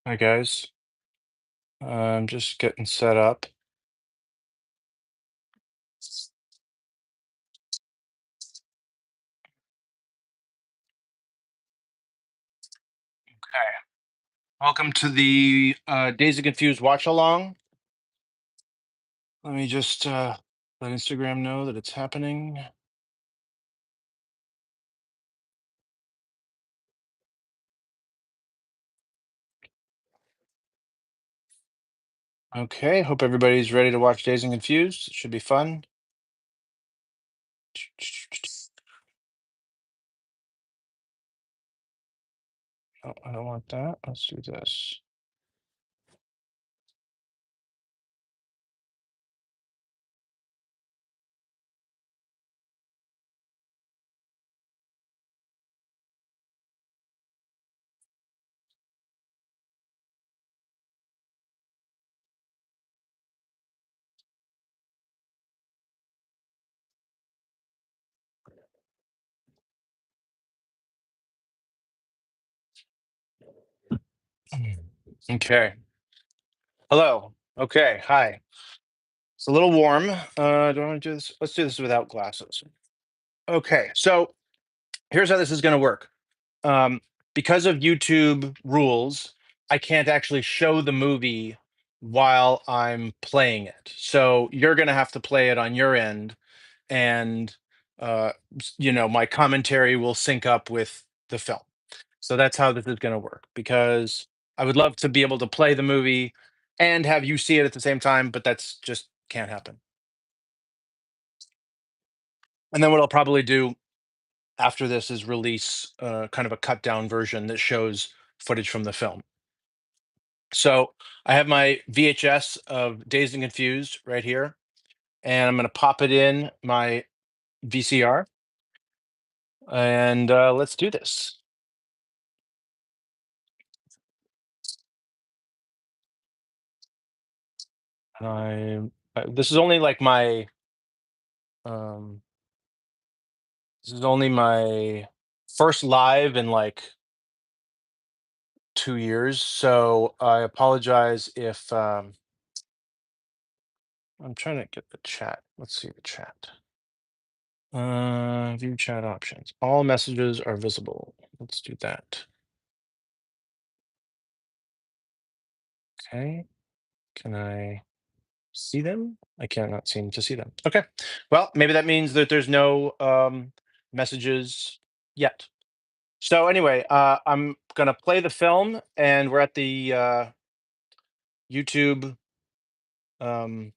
Hi guys. I'm just getting set up. Okay. Welcome to the Days of Confused watch along. Let me just let Instagram know that it's happening. Okay. Hope everybody's ready to watch Days and Confused. It should be fun. Oh, I don't want that. Let's do this. Okay. Hello. Okay. Hi. It's a little warm. Do I want to do this? Let's do this without glasses. Okay. So here's how this is going to work. um, because of YouTube rules, I can't actually show the movie while I'm playing it. So you're going to have to play it on your end, and my commentary will sync up with the film. So that's how this is going to work. Because I would love to be able to play the movie and have you see it at the same time, but that's just can't happen. And then what I'll probably do after this is release kind of a cut down version that shows footage from the film. So I have my VHS of Dazed and Confused right here, and I'm going to pop it in my VCR, and let's do this. This is only like my um, this is only my first live in like 2 years, so I apologize if I'm trying to get the chat. Let's see the chat. View chat options. All messages are visible. Let's do that. Okay. Can I see them? I cannot seem to see them. Okay. Well, maybe that means that there's no messages yet. So anyway, I'm gonna play the film, and we're at the YouTube. Um,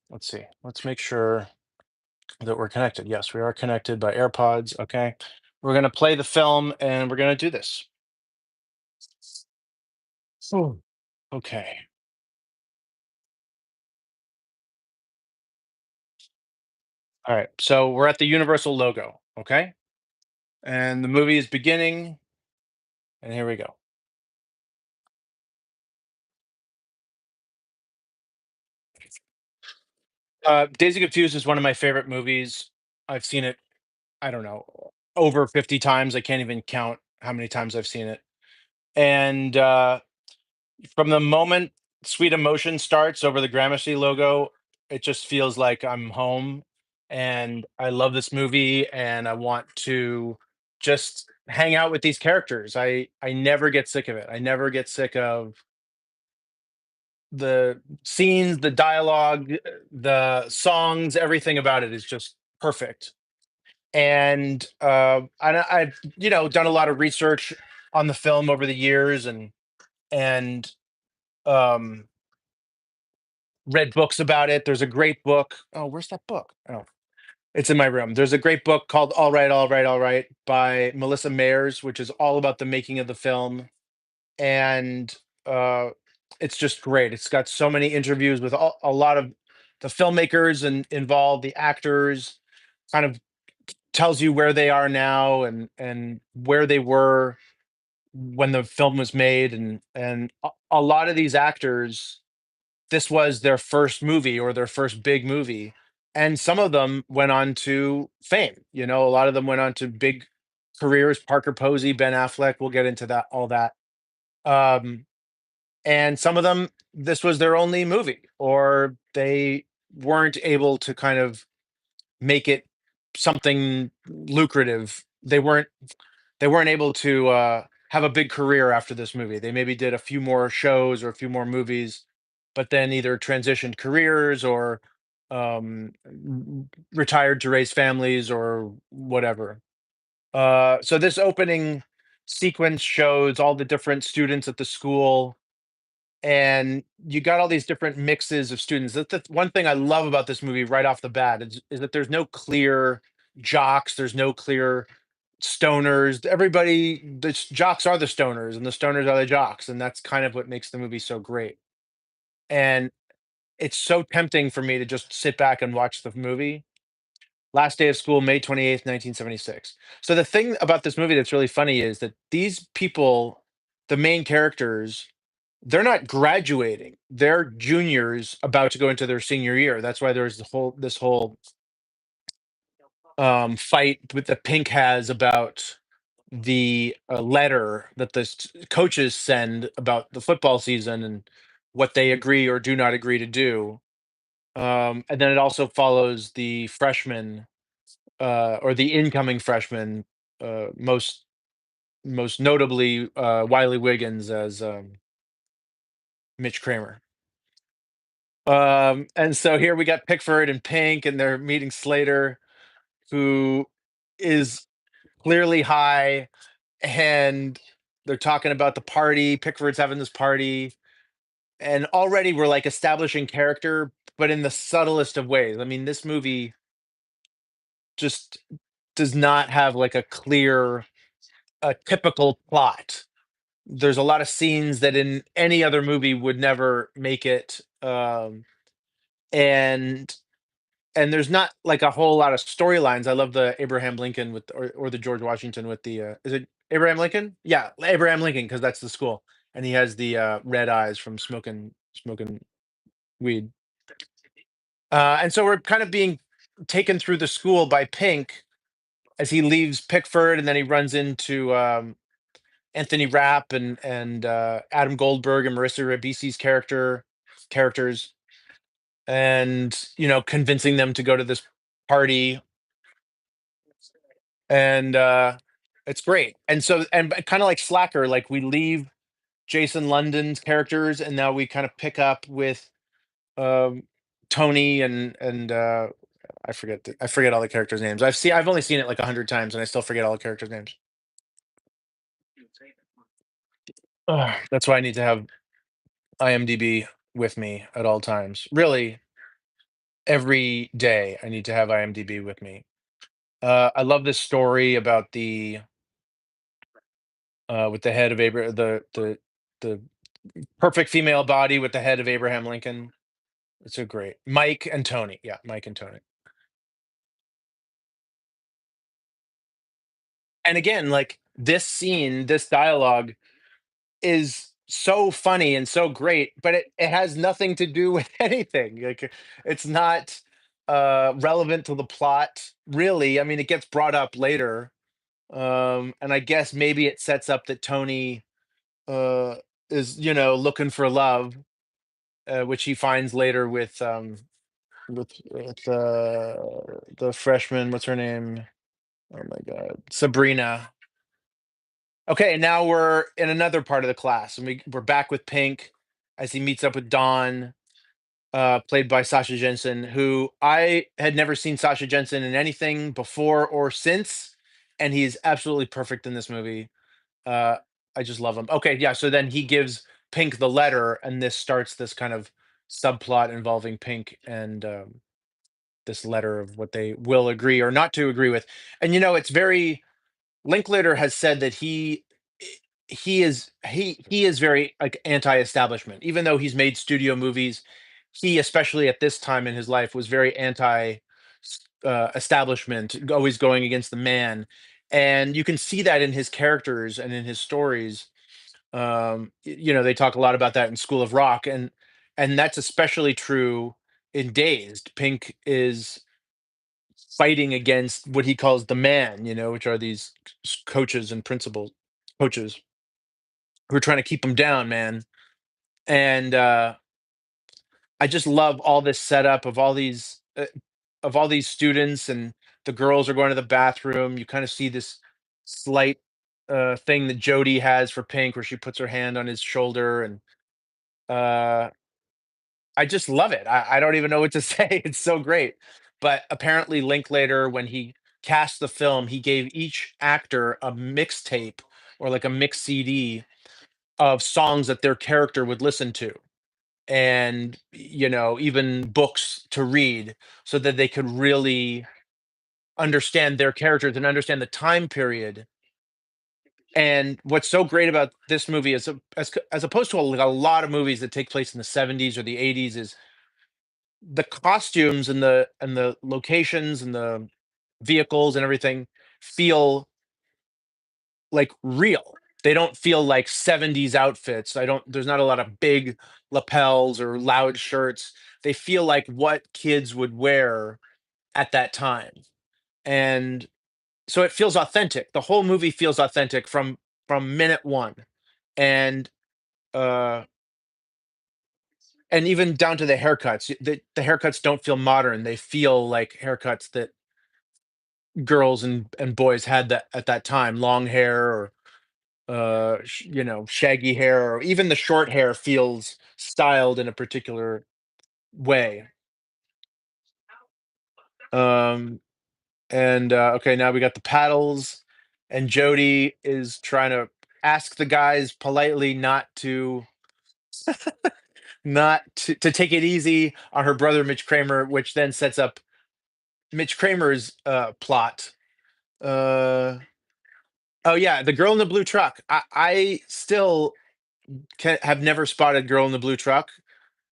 let's see. Let's make sure that we're connected. Yes, we are connected by AirPods. Okay. We're gonna play the film, and we're gonna do this. Oh. Okay. All right. So we're at the Universal logo. Okay. And the movie is beginning, and here we go. Days of Confused is one of my favorite movies. I've seen it, I don't know, over 50 times. I can't even count how many times I've seen it. And from the moment Sweet Emotion starts over the Gramercy logo, it just feels like I'm home. And I love this movie, and I want to just hang out with these characters. I never get sick of it. I never get sick of the scenes, the dialogue, the songs, everything about it is just perfect. And I've done a lot of research on the film over the years, and um, read books about it. There's a great book. Oh, where's that book? Oh, it's in my room. There's a great book called "All Right, All Right, All Right" by Melissa Mayers, which is all about the making of the film, and uh, it's just great. It's got so many interviews with a lot of the filmmakers and involved, the actors, kind of tells you where they are now and where they were when the film was made, and a lot of these actors, this was their first movie or their first big movie, and some of them went on to fame. A lot of them went on to big careers. Parker Posey, Ben Affleck. We'll get into that, all that. Um, and some of them, this was their only movie, or they weren't able to kind of make it something lucrative. They weren't able to have a big career after this movie. They maybe did a few more shows or a few more movies, but then either transitioned careers or retired to raise families or whatever. So this opening sequence shows all the different students at the school, and you got all these different mixes of students. That's the one thing I love about this movie right off the bat is that there's no clear jocks, there's no clear stoners. Everybody, jocks are the stoners, and the stoners are the jocks, and that's kind of what makes the movie so great. And it's so tempting for me to just sit back and watch the movie. Last Day of School, May 28th, 1976. So the thing about this movie that's really funny is that these people, the main characters, they're not graduating. They're juniors about to go into their senior year. That's why there's this whole fight with the Pink has about the letter that the coaches send about the football season and what they agree or do not agree to do. And then it also follows the freshman or the incoming freshman, most notably Wiley Wiggins as Mitch Kramer. And so here we got Pickford and Pink, and they're meeting Slater, who is clearly high, and they're talking about the party. Pickford's having this party, and already we're like establishing character, but in the subtlest of ways. I mean, this movie just does not have like a typical plot. There's a lot of scenes that in any other movie would never make it, and there's not like a whole lot of storylines. I love the Abraham Lincoln with or the George Washington with the is it Abraham Lincoln? Yeah, Abraham Lincoln because that's the school, and he has the red eyes from smoking weed. And so we're kind of being taken through the school by Pink as he leaves Pickford, and then he runs into Anthony Rapp and Adam Goldberg and Marissa Ribisi's characters, and convincing them to go to this party, and it's great. And so, and kind of like Slacker, like we leave Jason London's characters, and now we kind of pick up with um, Tony and I forget all the characters' names. I've only seen it like 100 times, and I still forget all the characters' names. Ugh, that's why I need to have IMDb with me at all times. Really, every day I need to have IMDb with me. I love this story about the with the head of Abraham, the perfect female body with the head of Abraham Lincoln. It's so great. Mike and Tony. Yeah, Mike and Tony. And again, like this scene, this dialogue is so funny and so great, but it has nothing to do with anything. Like it's not relevant to the plot, really. I mean, it gets brought up later. And I guess maybe it sets up that Tony uh is, looking for love, which he finds later with the freshman, what's her name? Oh my god, Sabrina. Okay, now we're in another part of the class, and we're back with Pink as he meets up with Dawn, played by Sasha Jensen, who I had never seen Sasha Jensen in anything before or since, and he is absolutely perfect in this movie. Uh, I just love him. Okay, yeah. So then he gives Pink the letter, and this starts this kind of subplot involving Pink and this letter of what they will agree or not to agree with. And it's very Linklater has said that he is very like anti-establishment, even though he's made studio movies. He, especially at this time in his life, was very anti establishment, always going against the man, and you can see that in his characters and in his stories. They talk a lot about that in School of Rock, and that's especially true in Dazed. Pink is fighting against what he calls the man, which are these coaches and principals, coaches who are trying to keep him down, man. And I just love all this setup of all these students, and the girls are going to the bathroom. You kind of see this slight thing that Jodie has for Pink, where she puts her hand on his shoulder, and uh, I just love it. I don't even know what to say. It's so great. But apparently, Linklater, when he cast the film, he gave each actor a mixtape or like a mix CD of songs that their character would listen to, and even books to read, so that they could really understand their characters and understand the time period. And what's so great about this movie is, as opposed to a lot of movies that take place in the 70s or the 80s, is the costumes and the locations and the vehicles and everything feel like real. They don't feel like 70s outfits. I don't There's not a lot of big lapels or loud shirts. They feel like what kids would wear at that time. And so it feels authentic. The whole movie feels authentic from minute 1. And uh and even down to the haircuts. The haircuts don't feel modern. They feel like haircuts that girls and boys had that at that time. Long hair, or shaggy hair, or even the short hair feels styled in a particular way. Um, and okay, now we got the paddles, and Jody is trying to ask the guys politely not to take it easy on her brother Mitch Kramer, which then sets up Mitch Kramer's plot. Uh, oh yeah, the girl in the blue truck. I still have never spotted Girl in the Blue Truck,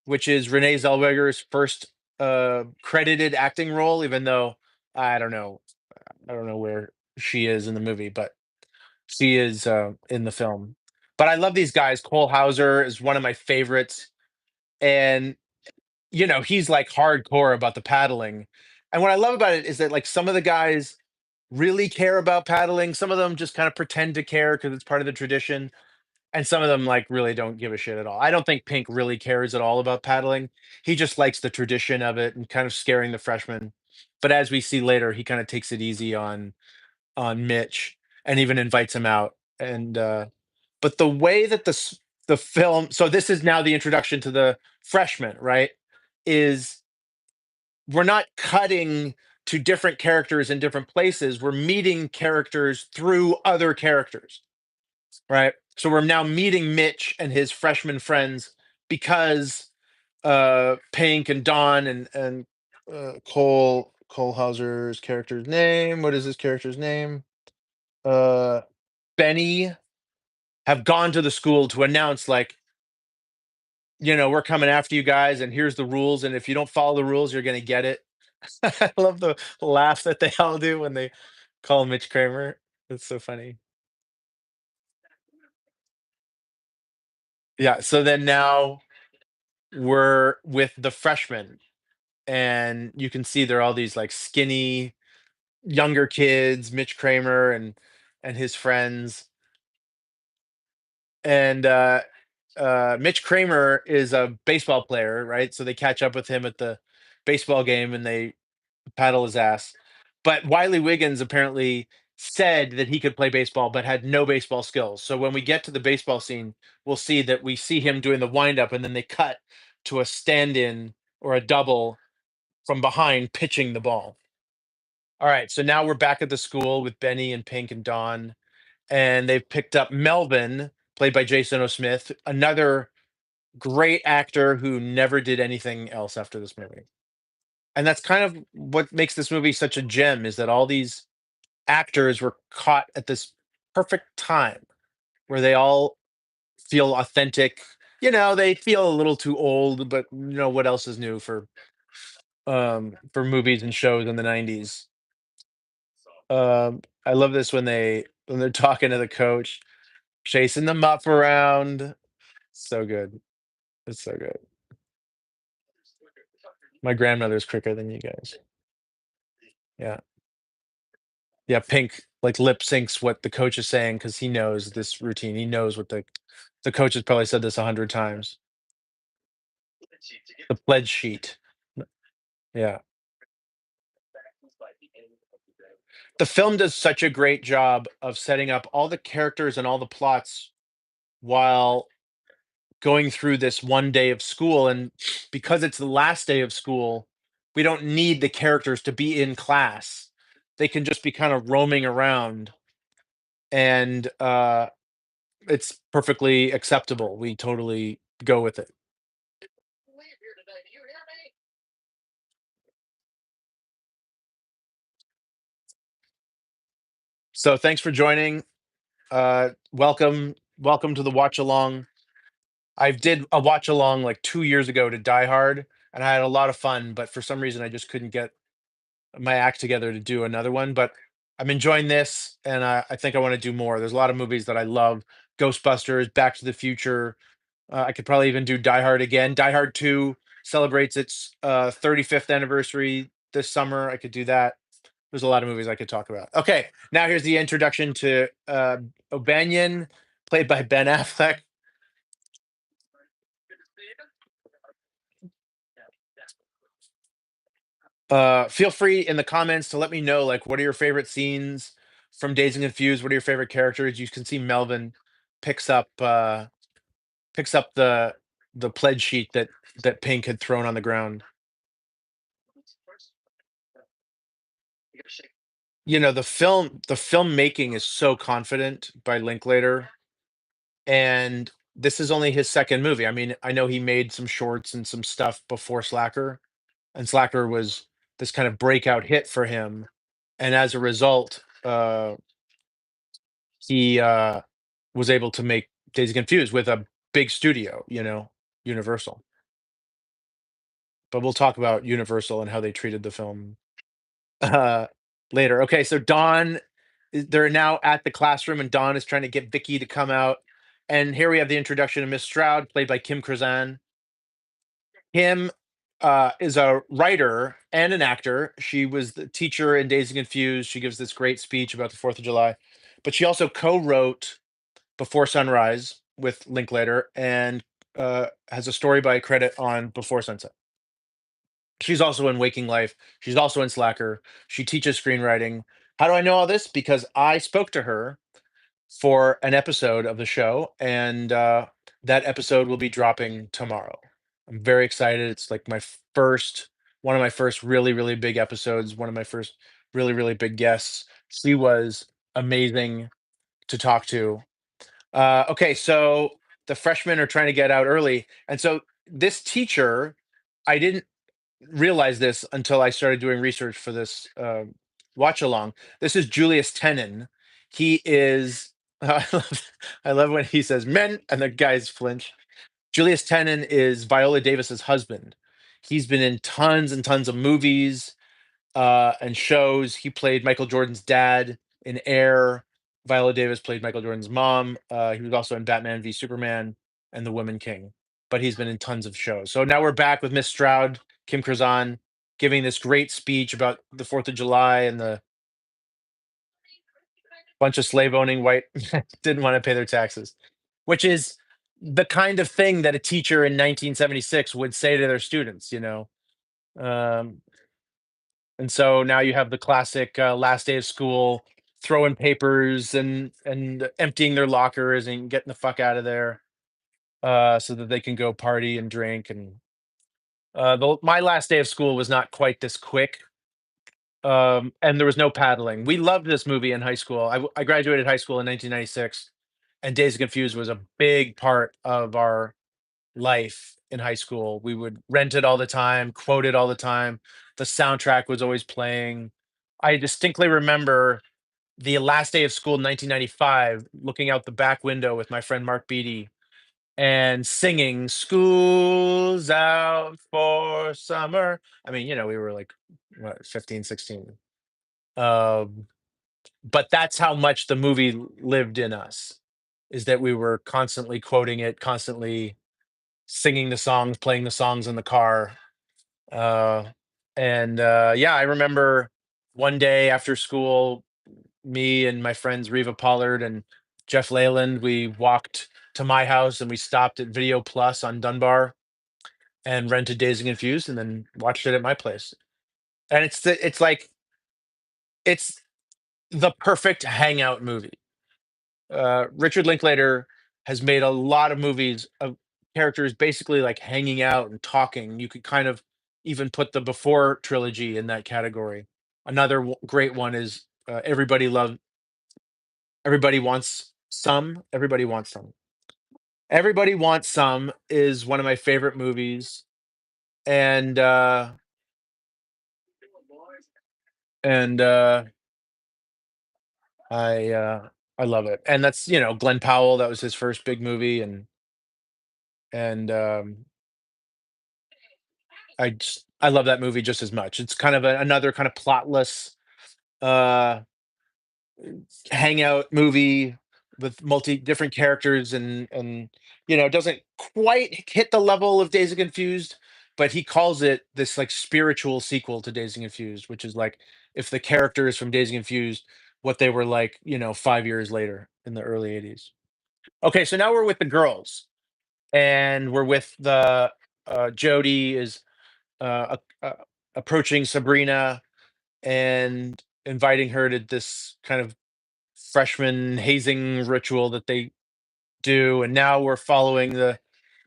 which is Renee Zellweger's first credited acting role, even though I don't know, I don't know where she is in the movie, but she is in the film. But I love these guys. Cole Hauser is one of my favorites, and he's like hardcore about the paddling. And what I love about it is that, like, some of the guys really care about paddling. Some of them just kind of pretend to care because it's part of the tradition, and some of them, like, really don't give a shit at all. I don't think Pink really cares at all about paddling. He just likes the tradition of it and kind of scaring the freshmen. But as we see later, he kind of takes it easy on Mitch, and even invites him out. And but the way that the film, so this is now the introduction to the freshmen, right? Is we're not cutting to different characters in different places. We're meeting characters through other characters. Right. So we're now meeting Mitch and his freshman friends because Pink and Don and Cole Hauser's character's name. What is his character's name? Uh Benny have gone to the school to announce, like, we're coming after you guys, and here's the rules, and if you don't follow the rules, you're gonna get it. I love the laugh that they all do when they call Mitch Kramer. It's so funny. Yeah, so then now we're with the freshmen, and you can see there are all these, like, skinny younger kids, Mitch Kramer and his friends. And Mitch Kramer is a baseball player, right? So they catch up with him at the baseball game, and they paddle his ass. But Wiley Wiggins apparently said that he could play baseball but had no baseball skills. So when we get to the baseball scene, we'll see that we see him doing the windup, and then they cut to a stand-in or a double from behind pitching the ball. All right, so now we're back at the school with Benny and Pink and Dawn, and they've picked up Melvin, played by Jason O. Smith, another great actor who never did anything else after this movie. And that's kind of what makes this movie such a gem, is that all these actors were caught at this perfect time where they all feel authentic. They feel a little too old, but what else is new for movies and shows in the 90s. I love this when they're talking to the coach, chasing them up around. So good. It's so good. My grandmother's quicker than you guys. Yeah. Yeah, Pink, like, lip syncs what the coach is saying because he knows this routine. He knows what the coach has probably said this 100 times. The pledge sheet. Yeah. The film does such a great job of setting up all the characters and all the plots while going through this one day of school. And because it's the last day of school, we don't need the characters to be in class. They can just be kind of roaming around, and it's perfectly acceptable. We totally go with it. So thanks for joining. Welcome to the watch along. I did a watch along like 2 years ago to Die Hard, and I had a lot of fun. But for some reason, I just couldn't get my act together to do another one. But I'm enjoying this, and I think I want to do more. There's a lot of movies that I love: Ghostbusters, Back to the Future. I could probably even do Die Hard again. Die Hard 2 celebrates its 35th anniversary this summer. I could do that. There's a lot of movies I could talk about. Okay, now here's the introduction to O'Banion, played by Ben Affleck. Feel free in the comments to let me know, like, what are your favorite scenes from Dazed and Confused? What are your favorite characters? You can see Melvin picks up picks up the pledge sheet that Pink had thrown on the ground. The filmmaking is so confident by Linklater, and this is only his second movie. I mean, I know he made some shorts and some stuff before Slacker, and Slacker was this kind of breakout hit for him, and as a result, he was able to make Days Confused with a big studio, Universal. But we'll talk about Universal and how they treated the film uh, later. Okay, so they're now at the classroom, and Dawn is trying to get Vicky to come out. And here we have the introduction of Miss Stroud, played by Kim Krazan. Kim is a writer and an actor. She was the teacher in Days and Confused. She gives this great speech about the 4th of July, but she also co-wrote Before Sunrise with Linklater, and has a story by credit on Before Sunset. She's also in Waking Life. She's also in Slacker. She teaches screenwriting. How do I know all this? Because I spoke to her for an episode of the show, and that episode will be dropping tomorrow. I'm very excited. It's like one of my first really, really big episodes, one of my first really, really big guests. She was amazing to talk to. Okay, so the freshmen are trying to get out early, and so this teacher, I didn't realize this until I started doing research for this watch along. This is Julius Tenen. He is. I love when he says "men" and the guys flinch. Julius Tenen is Viola Davis's husband. He's been in tons and tons of movies and shows. He played Michael Jordan's dad in Air. Viola Davis played Michael Jordan's mom. He was also in Batman v Superman and The Woman King. But he's been in tons of shows. So now we're back with Miss Stroud, Kim Krazan, giving this great speech about the 4th of July and the bunch of slave owning white didn't want to pay their taxes, which is the kind of thing that a teacher in 1976 would say to their students. Um, And so now you have the classic last day of school, throwing papers and emptying their lockers and getting the fuck out of there so that they can go party and drink. And my last day of school was not quite this quick, and there was no paddling. We loved this movie in high school. I graduated high school in 1996, and Days of Confused was a big part of our life in high school. We would rent it all the time, quote it all the time. The soundtrack was always playing. I distinctly remember the last day of school in 1995, looking out the back window with my friend Mark Beatty and singing "School's Out for Summer." I mean, we were like, what, 15, 16. Um, but that's how much the movie lived in us, is that we were constantly quoting it, constantly singing the songs, playing the songs in the car. Uh, and yeah, I remember one day after school, me and my friends Reva Pollard and Jeff Leyland, we walked to my house and we stopped at Video Plus on Dunbar. and rented Dazed and Confused, and then watched it at my place. And it's like it's the perfect hangout movie. Richard Linklater has made a lot of movies of characters basically like hanging out and talking. You could kind of even put the Before trilogy in that category. Another great one is Everybody Wants Some. Everybody Wants Some. Everybody Wants Some is one of my favorite movies, and and I uh, I love it. And that's Glenn Powell. That was his first big movie, and I love that movie just as much. It's kind of another kind of plotless uh hangout movie with multi different characters, and it doesn't quite hit the level of Days of Confused, but he calls it this like spiritual sequel to Days of Confused, which is like if the characters from Days of Confused what they were like 5 years later in the early 80s. Okay, so now we're with the girls, and we're with the Jody is approaching Sabrina and inviting her to this kind of freshman hazing ritual that they do. And now we're following the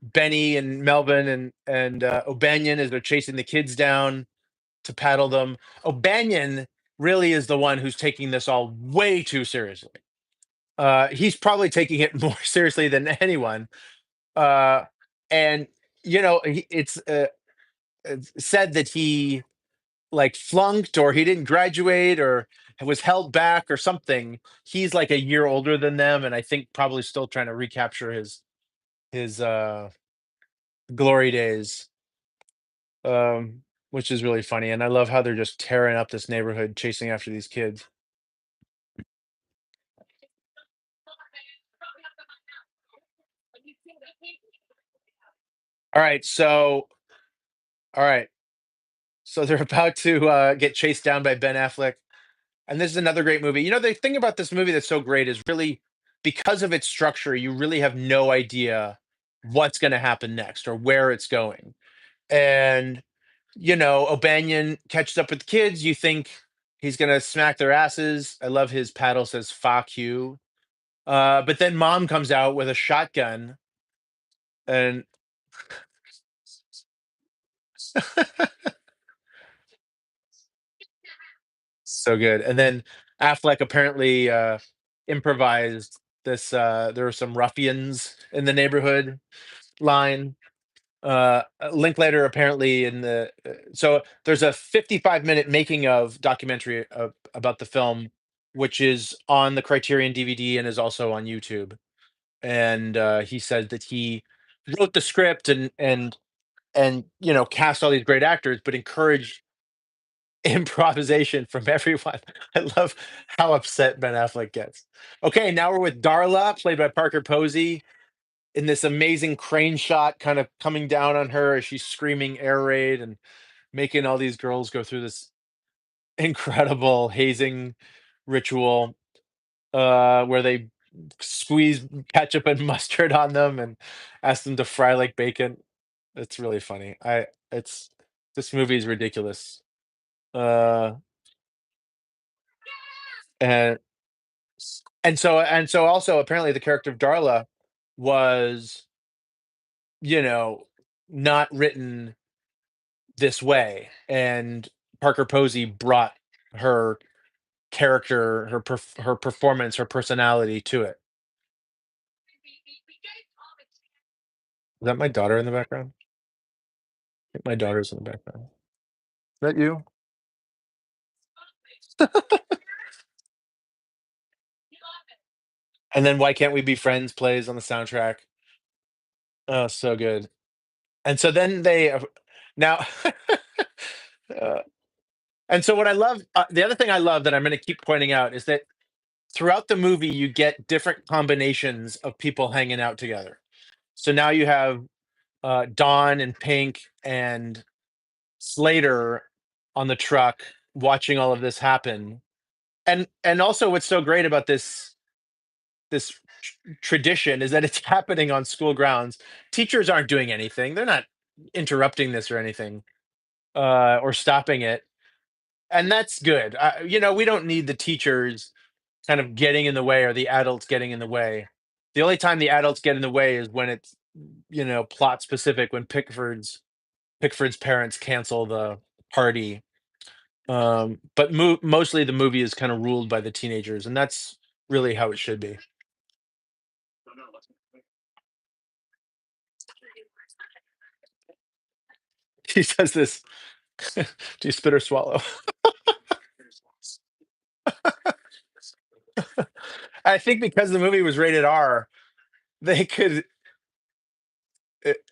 Benny and Melvin and O'Banion as they're chasing the kids down to paddle them. O'Banion really is the one who's taking this all way too seriously. He's probably taking it more seriously than anyone. Uh, and it's said that he like flunked or he didn't graduate or was held back or something. He's like a year older than them, and I think probably still trying to recapture his glory days, which is really funny. And I love how they're just tearing up this neighborhood, chasing after these kids. All right, so all right, so they're about to get chased down by Ben Affleck. And this is another great movie. The thing about this movie that's so great is really because of its structure, you really have no idea what's going to happen next or where it's going. And, O'Banion catches up with the kids. You think he's going to smack their asses. I love his paddle says, "Fuck you." But then mom comes out with a shotgun and so good. And then Affleck apparently improvised this. There were some ruffians in the neighborhood line. Linklater apparently so there's a 55-minute making of documentary about the film, which is on the Criterion DVD and is also on YouTube. And he said that he wrote the script and cast all these great actors, but encouraged improvisation from everyone. I love how upset Ben Affleck gets. Okay, now we're with Darla, played by Parker Posey, in this amazing crane shot kind of coming down on her as she's screaming air raid and making all these girls go through this incredible hazing ritual where they squeeze ketchup and mustard on them and ask them to fry like bacon. It's really funny. I it's This movie is ridiculous. Uh and and so also apparently the character of Darla was, you know, not written this way, and Parker Posey brought her character, her performance, her personality to it. Is that my daughter in the background? I think my daughter's in the background. Is that you? And then "Why Can't We Be Friends" plays on the soundtrack. Oh, so good. And so then they now uh, and so what I love the other thing I love that I'm gonna keep pointing out is that throughout the movie, you get different combinations of people hanging out together. So now you have Dawn and Pink and Slater on the truck watching all of this happen. And also what's so great about this tradition is that it's happening on school grounds. Teachers aren't doing anything. They're not. interrupting this or anything, or stopping it, and that's good. We don't need the teachers kind of getting in the way or the adults getting in the way. The only time the adults get in the way is when it's plot specific, when Pickford's parents cancel the party. But mostly the movie is kind of ruled by the teenagers, and that's really how it should be. He says this. Do you spit or swallow? I think because the movie was rated R, they could.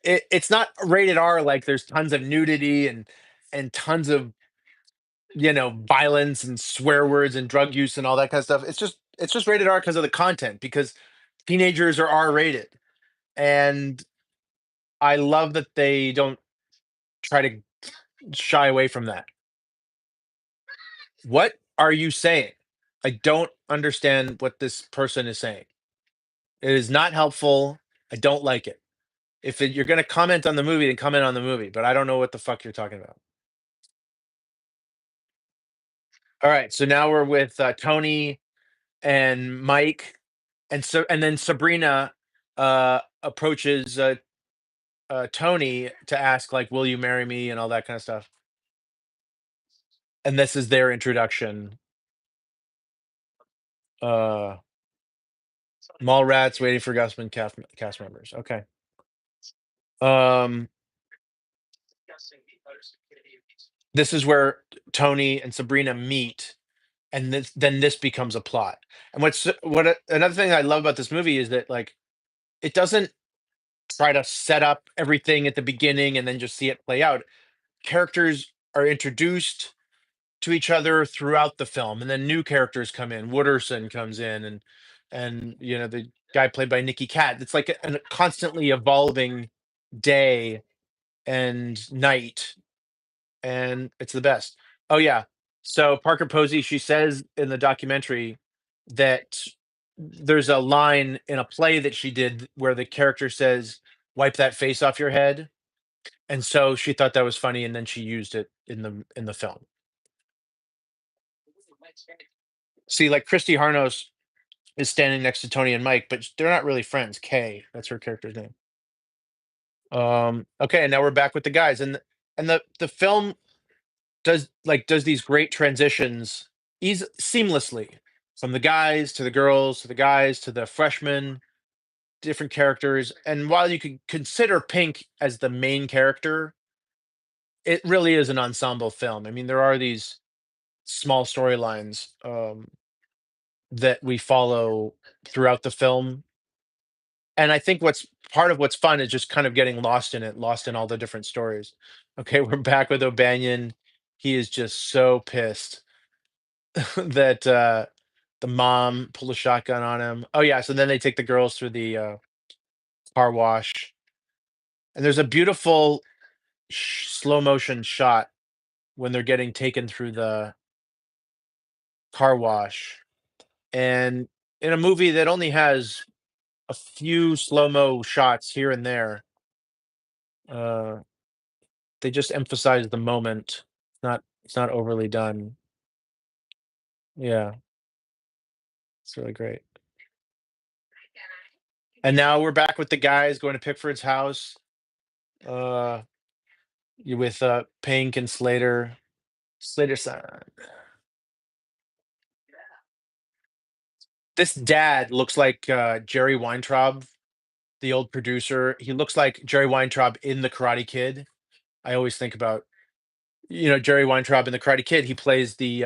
It's not rated R like there's tons of nudity and tons of violence and swear words and drug use and all that kind of stuff. It's just rated R because of the content, because teenagers are R rated, and I love that they don't try to shy away from that. What are you saying? I don't understand what this person is saying. It is not helpful. I don't like it. If you're going to comment on the movie, then comment on the movie. But I don't know what the fuck you're talking about. All right, so now we're with Tony and Mike, and then Sabrina approaches Tony to ask like, "Will you marry me?" and all that kind of stuff. And this is their introduction. Uh, Mallrats waiting for Gusman cast members. Okay. Um, this is where Tony and Sabrina meet, and then this becomes a plot. And another thing I love about this movie is that like it doesn't try to set up everything at the beginning and then just see it play out. Characters are introduced to each other throughout the film, and then new characters come in. Wooderson comes in, and the guy played by Nicky Cat. It's like a constantly evolving day and night, and it's the best. Oh yeah. So Parker Posey, she says in the documentary that there's a line in a play that she did where the character says, "Wipe that face off your head," and so she thought that was funny, and then she used it in the film. See, like Christy Harnos is standing next to Tony and Mike, but they're not really friends. Kay, that's her character's name. Okay, and now we're back with the guys, and the film does these great transitions seamlessly from the guys to the girls to the guys to the freshmen, different characters. And while you could consider Pink as the main character, it really is an ensemble film. I mean, there are these small storylines that we follow throughout the film, and I think what's part of what's fun is just kind of getting lost in it, lost in all the different stories. Okay, we're back with O'Banion. He is just so pissed that the mom pulled a shotgun on him. Oh yeah, so then they take the girls through the car wash, and there's a beautiful slow motion shot when they're getting taken through the car wash. And in a movie that only has a few slow mo shots here and there, uh, they just emphasize the moment. It's not overly done. Yeah, it's really great. And now we're back with the guys going to Pickford's house. Uh, you with Pink and Slater. Slater's son. This dad looks like Jerry Weintraub, the old producer. He looks like Jerry Weintraub in The Karate Kid. I always think about Jerry Weintraub in The Karate Kid. He plays the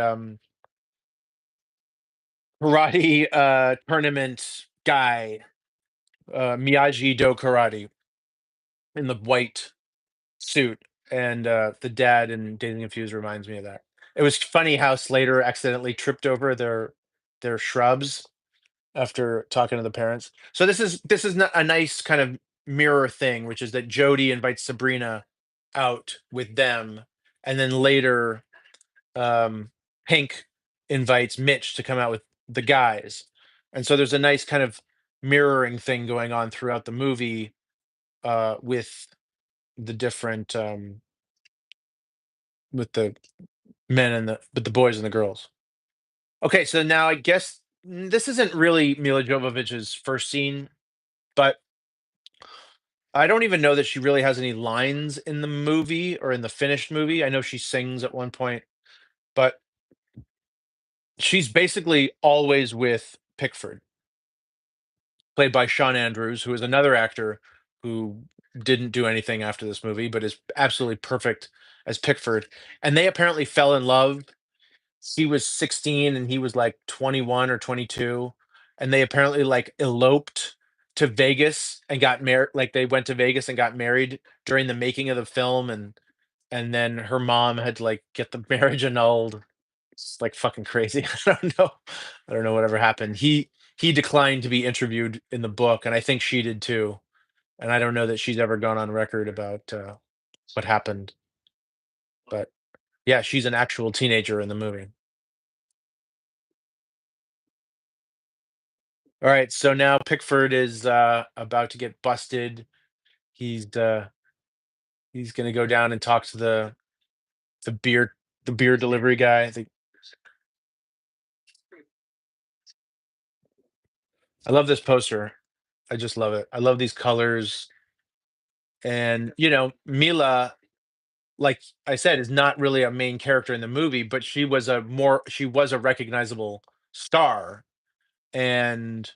karate tournament guy, Miyagi Do Karate, in the white suit, and the dad in Dazed and Confused reminds me of that. It was funny how Slater accidentally tripped over their shrubs after talking to the parents. So this is a nice kind of mirror thing, which is that Jody invites Sabrina out with them, and then later Pink invites Mitch to come out with the guys, and so there's a nice kind of mirroring thing going on throughout the movie with the different with the men and the with the boys and the girls. Okay, so now I guess this isn't really Mila Jovovich's first scene, but I don't even know that she really has any lines in the movie or in the finished movie. I know she sings at one point, but she's basically always with Pickford, played by Sean Andrews, who is another actor who didn't do anything after this movie, but is absolutely perfect as Pickford. And they apparently fell in love. She was 16 and he was like 21 or 22. And they apparently like eloped to Vegas and got married. Like they went to Vegas and got married during the making of the film. And then her mom had to like get the marriage annulled. It's like fucking crazy. I don't know. I don't know whatever happened. He declined to be interviewed in the book, and I think she did too. And I don't know that she's ever gone on record about what happened. But yeah, she's an actual teenager in the movie. All right, so now Pickford is about to get busted. He's uh, he's gonna go down and talk to the beer the beer delivery guy. I love this poster. I just love it. I love these colors. And Mila, like I said, is not really a main character in the movie, but she was a recognizable star. And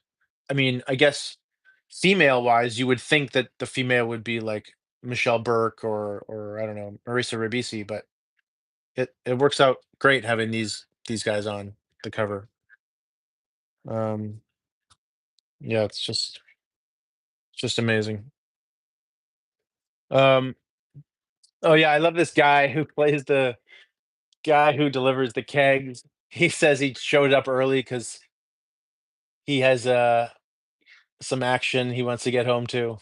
I mean, I guess female wise, you would think that the female would be like Michelle Burke or I don't know, Marisa Ribisi, but it works out great having these guys on the cover. Um, yeah, it's just amazing. Um, oh yeah, I love this guy who plays the guy who delivers the kegs. He says he showed up early because he has some action he wants to get home to.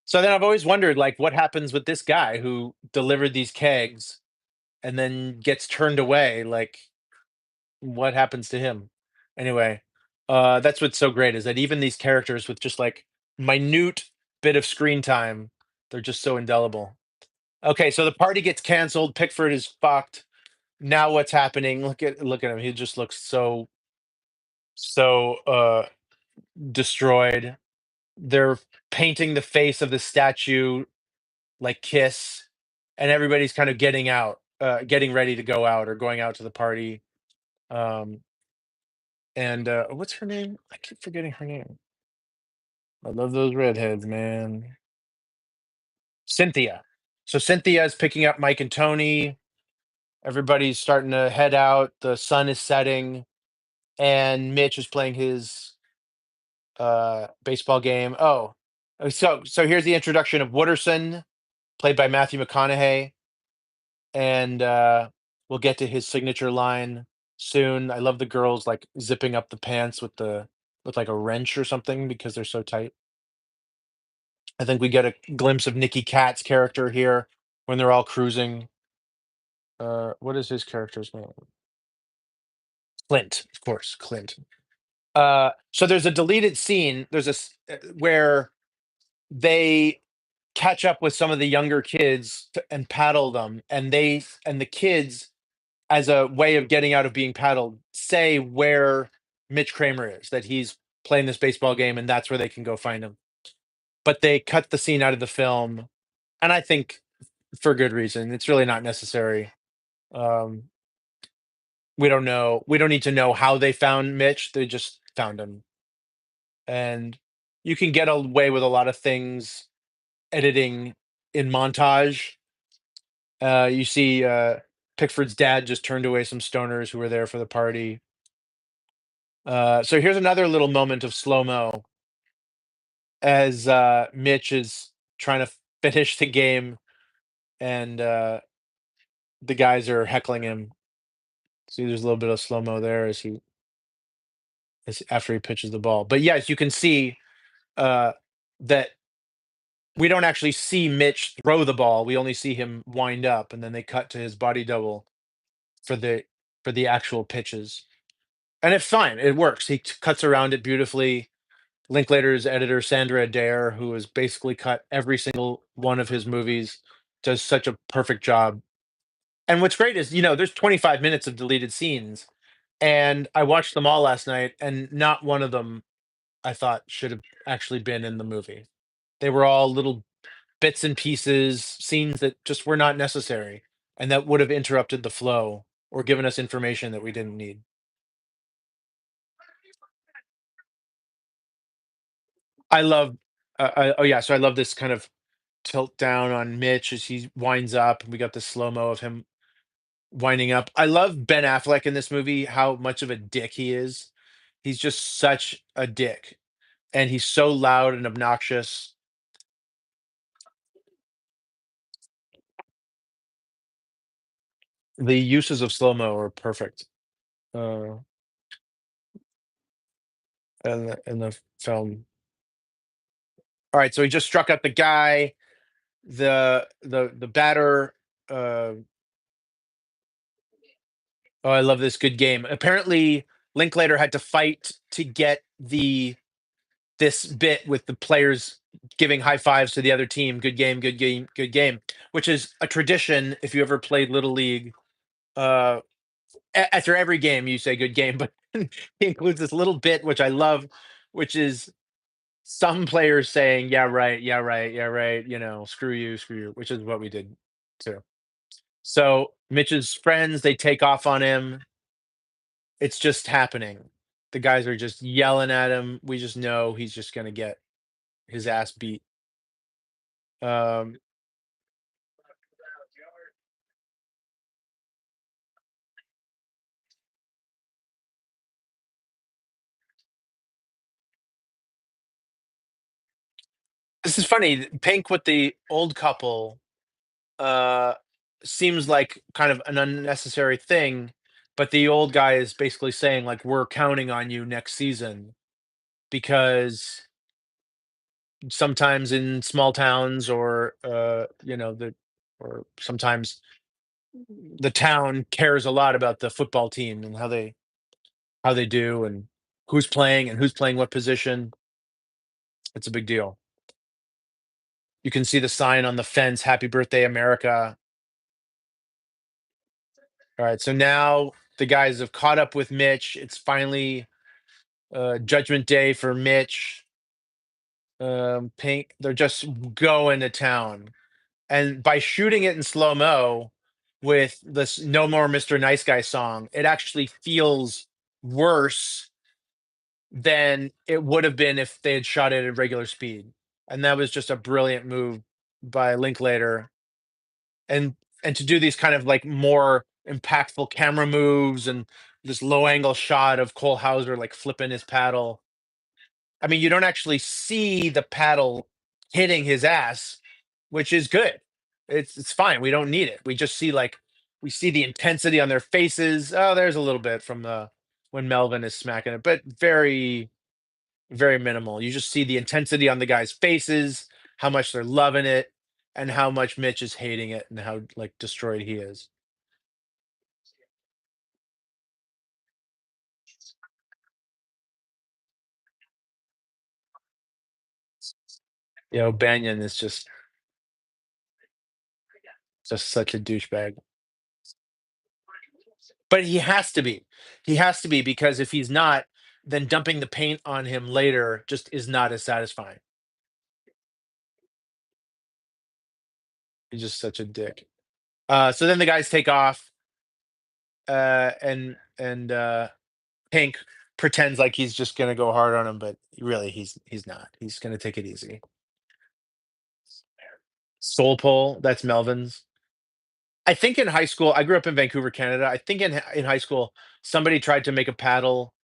So then I've always wondered, like, what happens with this guy who delivered these kegs and then gets turned away? Like, what happens to him? Anyway, that's what's so great is that even these characters with just like minute bit of screen time, they're just so indelible. Okay, so the party gets canceled. Pickford is fucked. Now what's happening? Look at him. He just looks so destroyed. They're painting the face of the statue like Kiss, and everybody's kind of getting ready to go out or going out to the party. Um, and what's her name? I keep forgetting her name. I love those redheads, man. Cynthia. So Cynthia is picking up Mike and Tony. Everybody's starting to head out. The sun is setting, and Mitch is playing his baseball game. So here's the introduction of Wooderson, played by Matthew McConaughey, and we'll get to his signature line soon. I love the girls like zipping up the pants with like a wrench or something because they're so tight. I think we get a glimpse of Nicky Katt's character here when they're all cruising. What is his character's name? Clint, of course, Clint. So there's a deleted scene. Where they catch up with some of the younger kids and paddle them, and the kids, as a way of getting out of being paddled, say where Mitch Kramer is, that he's playing this baseball game, and that's where they can go find him. But they cut the scene out of the film, and I think for good reason. It's really not necessary. Um, we don't know. We don't need to know how they found Mitch. They just found him, and you can get away with a lot of things editing in montage. You see Pickford's dad just turned away some stoners who were there for the party. So here's another little moment of slow mo as Mitch is trying to finish the game, and the guys are heckling him. See, there's a little bit of slow mo there as after he pitches the ball. But yes, you can see uh, that we don't actually see Mitch throw the ball. We only see him wind up, and then they cut to his body double for the actual pitches. And it's fine. It works. He cuts around it beautifully. Linklater's editor, Sandra Adair, who has basically cut every single one of his movies, does such a perfect job. And what's great is, there's 25 minutes of deleted scenes, and I watched them all last night, and not one of them I thought should have actually been in the movie. They were all little bits and pieces, scenes that just were not necessary, and that would have interrupted the flow or given us information that we didn't need. I love, oh yeah, so I love this kind of tilt down on Mitch as he winds up, and we got the slow mo of him winding up. I love Ben Affleck in this movie, how much of a dick he is. He's just such a dick, and he's so loud and obnoxious. The uses of slow mo are perfect uh, in the film. All right, so he just struck out the guy. The batter. Uh, oh, I love this good game. Apparently, Linklater had to fight to get this bit with the players giving high fives to the other team. Good game, good game, good game. Which is a tradition. If you ever played little league, uh, after every game you say good game, but he includes this little bit which I love, which is some players saying, "Yeah, right, yeah, right, yeah, right," screw you, which is what we did too. So Mitch's friends, they take off on him. It's just happening. The guys are just yelling at him. We just know he's just gonna get his ass beat. Um, this is funny. Pink with the old couple uh seems like kind of an unnecessary thing, but the old guy is basically saying like we're counting on you next season because sometimes in small towns or or sometimes the town cares a lot about the football team and how they do and who's playing what position. It's a big deal. You can see the sign on the fence, "Happy Birthday, America." All right, so now the guys have caught up with Mitch. It's finally Judgment Day for Mitch. Pink, they're just going to town, and by shooting it in slow mo with this "No More Mr. Nice Guy" song, it actually feels worse than it would have been if they had shot it at regular speed. And that was just a brilliant move by Linklater. And to do these kind of like more impactful camera moves and this low angle shot of Cole Hauser like flipping his paddle. I mean, you don't actually see the paddle hitting his ass, which is good. It's fine. We don't need it. We just see like we see the intensity on their faces. Oh, there's a little bit from the when Melvin is smacking it, but very, very minimal. You just see the intensity on the guys' faces, how much they're loving it, and how much Mitch is hating it, and how like destroyed he is. Banyan is just such a douchebag. But he has to be. He has to be because if he's not, then dumping the paint on him later just is not as satisfying. He's just such a dick. So then the guys take off, and Pink pretends like he's just gonna go hard on him, but really he's not. He's gonna take it easy. Soul pole, that's Melvin's. I think in high school, I grew up in Vancouver, Canada. I think in high school, somebody tried to make a paddle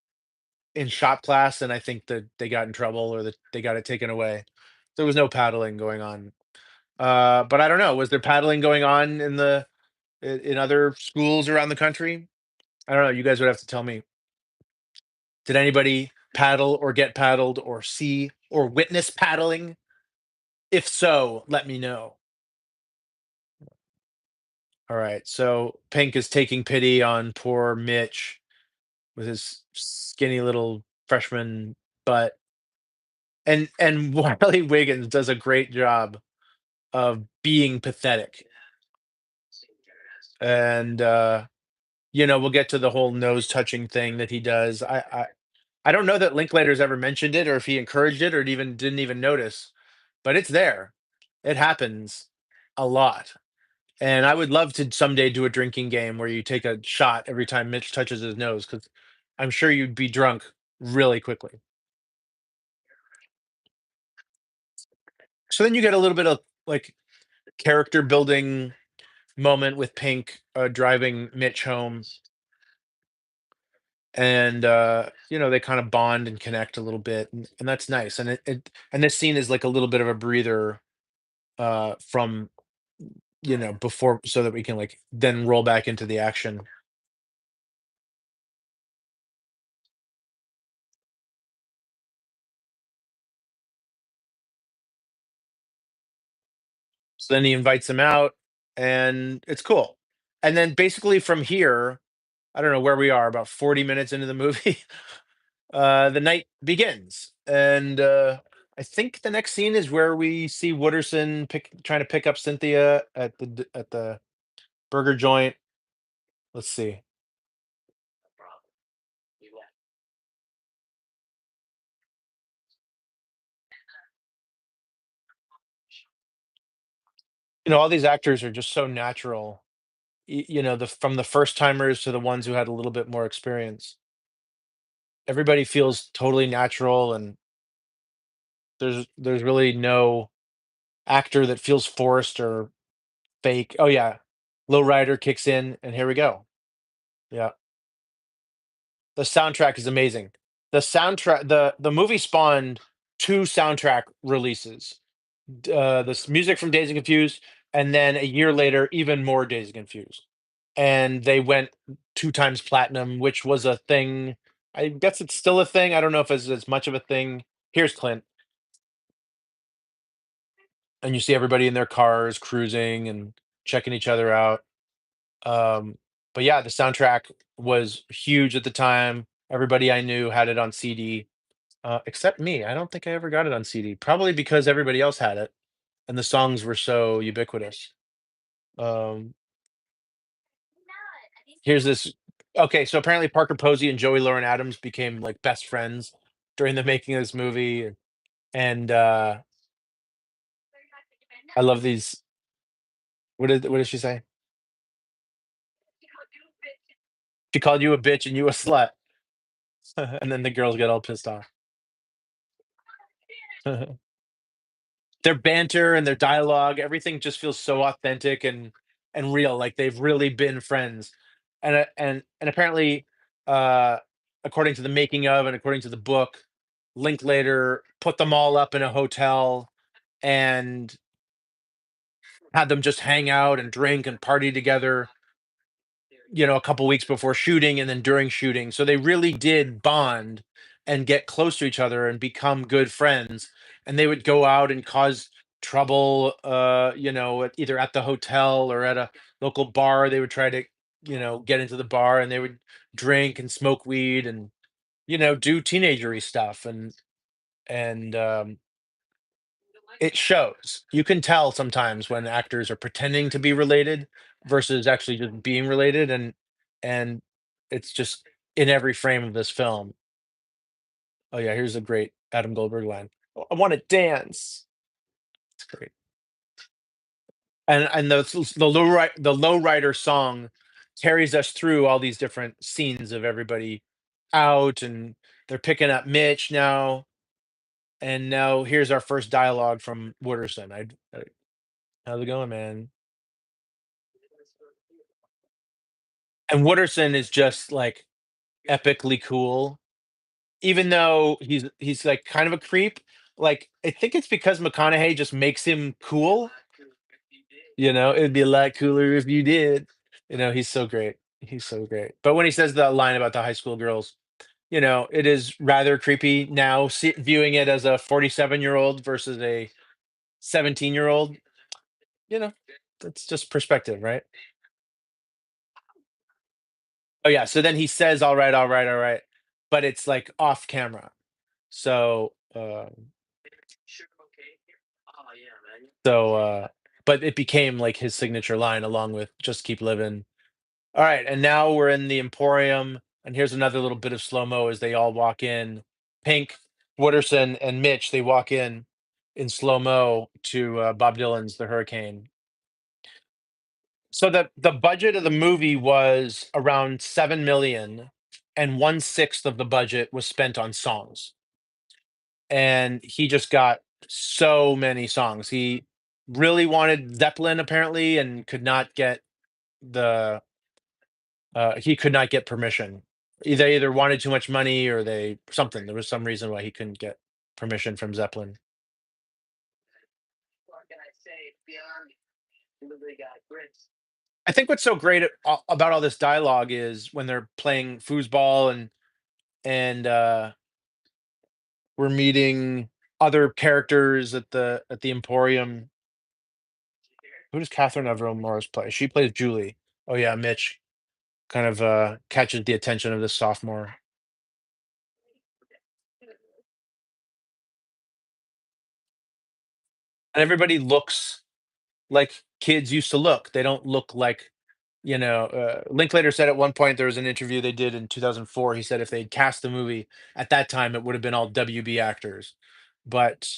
in shop class, and I think that they got in trouble or that they got it taken away. There was no paddling going on. But I don't know. Was there paddling going on in other schools around the country? I don't know. You guys would have to tell me. Did anybody paddle or get paddled or see or witness paddling? If so, let me know. All right. So Pink is taking pity on poor Mitch with his skinny little freshman butt. And Wiley Wiggins does a great job of being pathetic. And we'll get to the whole nose touching thing that he does. I don't know that Linklater's ever mentioned it or if he encouraged it or even didn't even notice, but it's there. It happens a lot. And I would love to someday do a drinking game where you take a shot every time Mitch touches his nose, because I'm sure you'd be drunk really quickly. So then you get a little bit of like character building moment with Pink driving Mitch home, and they kind of bond and connect a little bit, and that's nice. And this scene is like a little bit of a breather from before, so that we can like then roll back into the action. So then he invites him out, and it's cool. And then basically from here, I don't know where we are, about 40 minutes into the movie, the night begins. And I think the next scene is where we see Wooderson trying to pick up Cynthia at the burger joint. Let's see. All these actors are just so natural. From the first timers to the ones who had a little bit more experience. Everybody feels totally natural, and there's really no actor that feels forced or fake. Oh yeah, Lowrider kicks in, and here we go. Yeah, the soundtrack is amazing. The movie spawned two soundtrack releases. This music from Days and Confused, and then a year later, even more Days and Confused. And they went 2 times platinum, which was a thing. I guess it's still a thing. I don't know if it's as much of a thing. Here's Clint, and you see everybody in their cars cruising and checking each other out. Um, but yeah, the soundtrack was huge at the time. Everybody I knew had it on CD, except me. I don't think I ever got it on CD, probably because everybody else had it and the songs were so ubiquitous. Um, here's this. Okay, so apparently Parker Posey and Joey Lauren Adams became like best friends during the making of this movie, and I love these. What did she say? She called you a bitch and you a slut, and then the girls get all pissed off. Their banter and their dialogue, everything just feels so authentic and real, like they've really been friends. And apparently, uh, according to the making of and according to the book, Linklater put them all up in a hotel and had them just hang out and drink and party together, a couple weeks before shooting and then during shooting. So they really did bond and get close to each other and become good friends. And they would go out and cause trouble, either at the hotel or at a local bar. They would try to, get into the bar, and they would drink and smoke weed and, do teenagery stuff. And it shows. You can tell sometimes when actors are pretending to be related versus actually just being related, and it's just in every frame of this film. Oh yeah, here's a great Adam Goldberg line. "Oh, I want to dance." It's great. And the lowrider song carries us through all these different scenes of everybody out, and they're picking up Mitch now. And now here's our first dialogue from Wooderson. How's it going, man? And Wooderson is just like epically cool, even though he's like kind of a creep. Like I think it's because McConaughey just makes him cool. It'd be a lot cooler if you did. He's so great. He's so great. But when he says the line about the high school girls, it is rather creepy now, viewing it as a 47-year-old versus a 17-year-old. You know, it's just perspective, right? Oh yeah. So then he says, "All right, all right, all right," but it's like off camera. So, So, but it became like his signature line along with "Just Keep Living." All right, and now we're in the Emporium, and here's another little bit of slow mo as they all walk in. Pink, Wooderson, and Mitch, they walk in slow mo to Bob Dylan's "The Hurricane." So the budget of the movie was around 7 million, and 1/6 of the budget was spent on songs. And he just got so many songs. He really wanted Zeppelin apparently, and could not get the he could not get permission. They either wanted too much money or they something. There was some reason why he couldn't get permission from Zeppelin. I think what's so great about all this dialogue is when they're playing foosball and we're meeting other characters at the Emporium. Who does Catherine Everett Morris play? She plays Julie. Oh yeah, Mitch kind of catches the attention of this sophomore, and everybody looks like kids used to look. They don't look like, Linklater said at one point, there was an interview they did in 2004. He said if they'd cast the movie at that time, it would have been all WB actors, but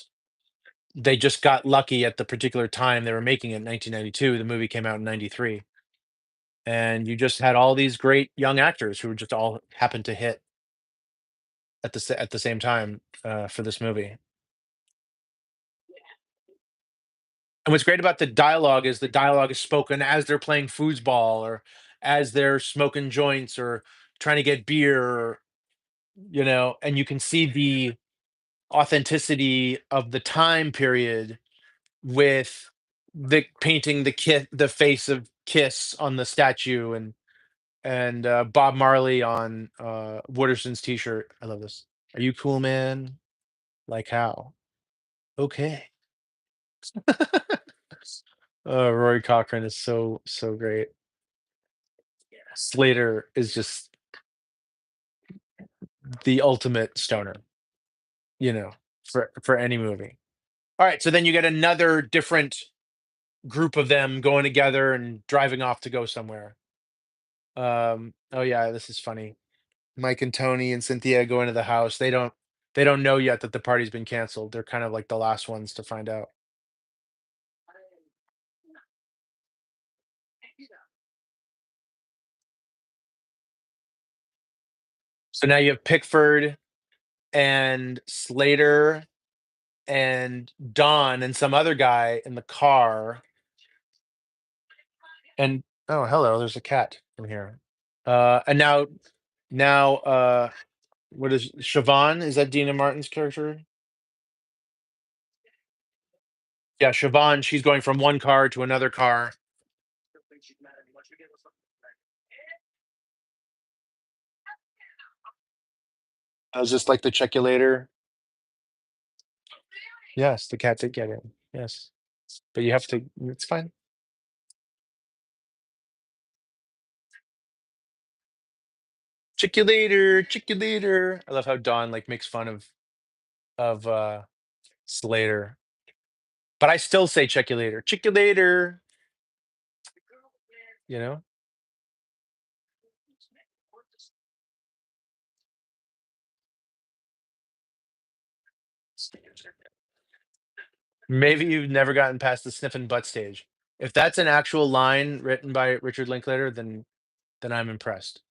they just got lucky at the particular time they were making it in 1992. The movie came out in 93, and you just had all these great young actors who just all happened to hit at the same time for this movie. And what's great about the dialogue is spoken as they're playing foosball or as they're smoking joints or trying to get beer, or, and you can see the authenticity of the time period with the painting the face of Kiss on the statue, and Bob Marley on Wooderson's t-shirt. I love this. Are you cool, man? Like how? Okay. Rory Cochrane is so great. Slater is just the ultimate stoner, for any movie. All right, so then you get another different group of them going together and driving off to go somewhere. Oh yeah, this is funny. Mike and Tony and Cynthia go into the house. They don't know yet that the party's been canceled. They're kind of like the last ones to find out. So now you have Pickford and Slater and Don and some other guy in the car. And oh, hello, there's a cat in here. And now, what is Siobhan? Is that Dina Martin's character? Yeah, Siobhan. She's going from one car to another car. I was just like the checulator. Yes, the cat did get in. Yes, but you have to. It's fine. Chiculator, chiculator. I love how Dawn like makes fun of Slater, but I still say checulator, chiculator. You know. Maybe you've never gotten past the sniffing butt stage. If that's an actual line written by Richard Linklater, then I'm impressed.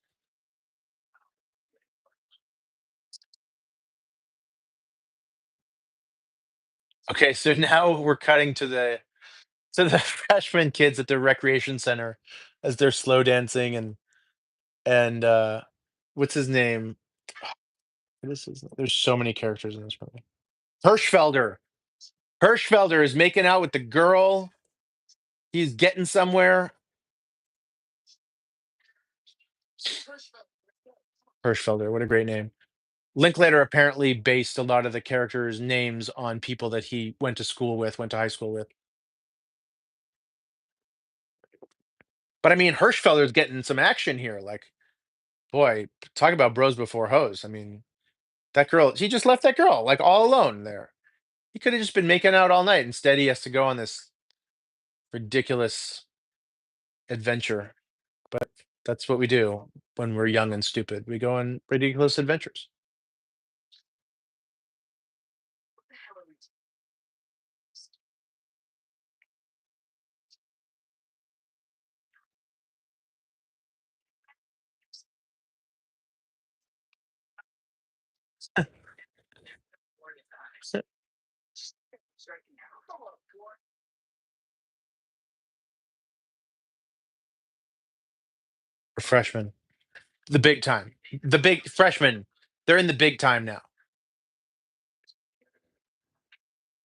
Okay, so now we're cutting to the freshman kids at the recreation center as they're slow dancing and what's his name? There's so many characters in this movie. Hirschfelder. Hirschfelder is making out with the girl. He's getting somewhere. Hirschfelder, what a great name. Linklater apparently based a lot of the characters' names on people that he went to school with, went to high school with. But I mean, Hirschfelder's getting some action here. Like, boy, talk about bros before hoes. I mean, that girl, he just left that girl like all alone there. He could have just been making out all night. Instead, he has to go on this ridiculous adventure. But that's what we do when we're young and stupid. We go on ridiculous adventures. For freshmen, the big time, the big freshmen, they're in the big time now.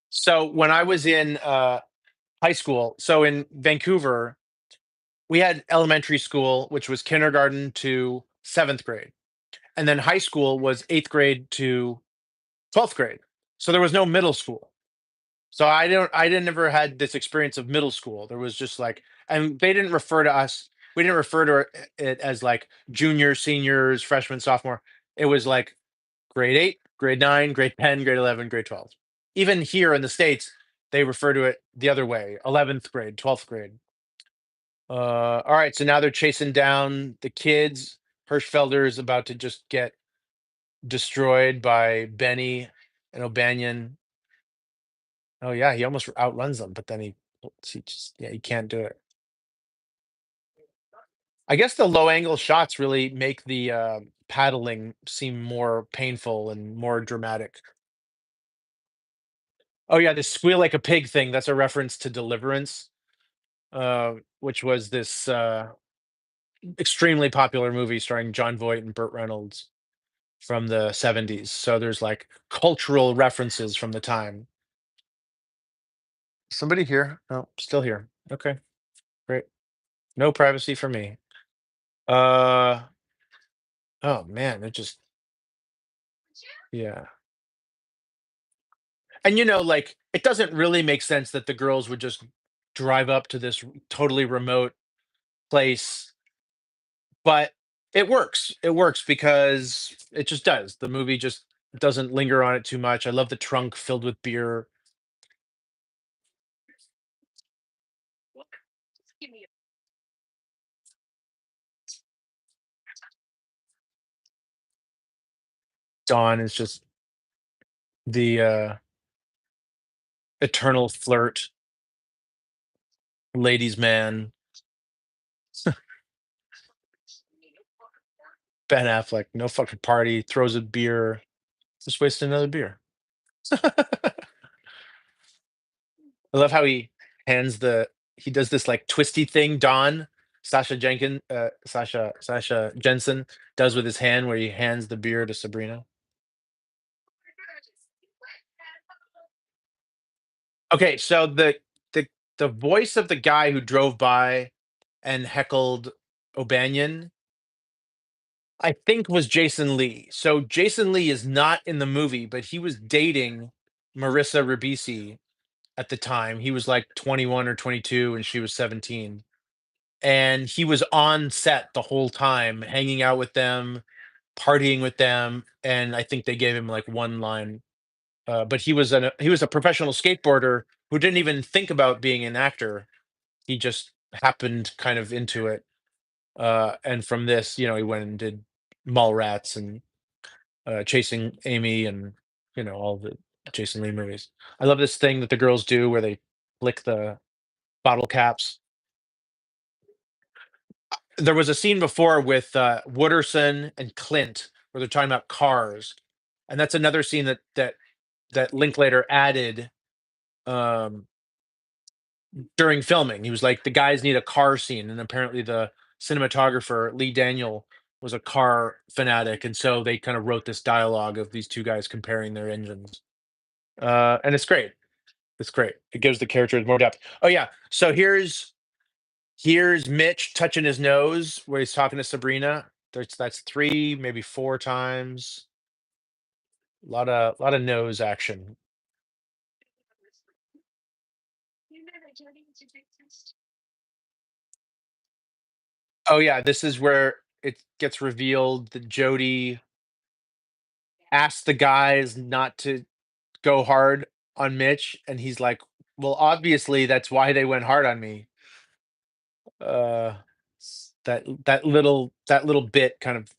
So when I was in high school, so in Vancouver, we had elementary school, which was kindergarten to seventh grade, and then high school was eighth grade to 12th grade. So there was no middle school. So I didn't ever had this experience of middle school. There was just like, and they didn't refer to us. We didn't refer to it as like juniors, seniors, freshmen, sophomore. It was like grade 8, grade 9, grade 10, grade 11, grade 12. Even here in the States, they refer to it the other way, 11th grade, 12th grade. All right, so now they're chasing down the kids. Hirschfelder is about to just get destroyed by Benny and O'Banion. Oh yeah, he almost outruns them, but then he just, yeah, he can't do it. I guess the low angle shots really make the paddling seem more painful and more dramatic. Oh yeah, this squeal like a pig thing, that's a reference to Deliverance, which was this extremely popular movie starring John Voight and Burt Reynolds from the 70s. So there's like cultural references from the time. Somebody here? Oh, still here. Okay, great. No privacy for me. Uh oh man, it just, yeah. And like it doesn't really make sense that the girls would just drive up to this totally remote place, but it works. It works because it just does. The movie just doesn't linger on it too much. I love the trunk filled with beer. Dawn is just the eternal flirt, ladies' man. Ben Affleck, no fucking party, throws a beer, just wasting another beer. I love how he does this like twisty thing. Don Sasha Jensen does with his hand, where he hands the beer to Sabrina. Okay, so the the voice of the guy who drove by and heckled O'Banion, I think, was Jason Lee. So Jason Lee is not in the movie, but he was dating Marissa Ribisi at the time. He was like 21 or 22 and she was 17. And he was on set the whole time, hanging out with them, partying with them, and I think they gave him like one line. But he was a professional skateboarder who didn't even think about being an actor. He just happened kind of into it. And from this, he went and did Mallrats and Chasing Amy and all the Jason Lee movies. I love this thing that the girls do where they lick the bottle caps. There was a scene before with Wooderson and Clint where they're talking about cars, and that's another scene that Linklater added um, during filming. He was like, the guys need a car scene, and apparently the cinematographer Lee Daniel was a car fanatic, and so they kind of wrote this dialogue of these two guys comparing their engines, and it's great. It's great. It gives the characters more depth. Oh yeah, so here's Mitch touching his nose where he's talking to Sabrina. That's 3, maybe 4 times. Lot of nose action. Oh yeah, this is where it gets revealed that Jody asked the guys not to go hard on Mitch, and he's like, "Well, obviously that's why they went hard on me." Uh, that little bit kind of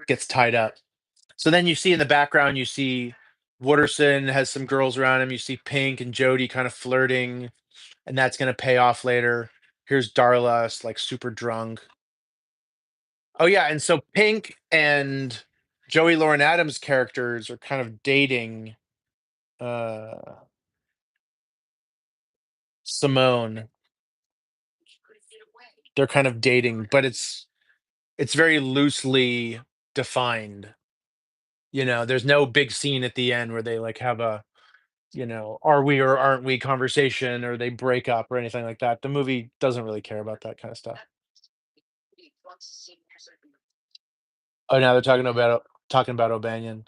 gets tied up. So then you see in the background, you see Wooderson has some girls around him. You see Pink and Jody kind of flirting, and that's going to pay off later. Here's Darla, like super drunk. Oh yeah, and so Pink and Joey Lauren Adams characters are kind of dating uh Simone. They're kind of dating, but it's very loosely defined. There's no big scene at the end where they like have a, are we or aren't we conversation, or they break up or anything like that. The movie doesn't really care about that kind of stuff. Oh, now they're talking about O'Banion.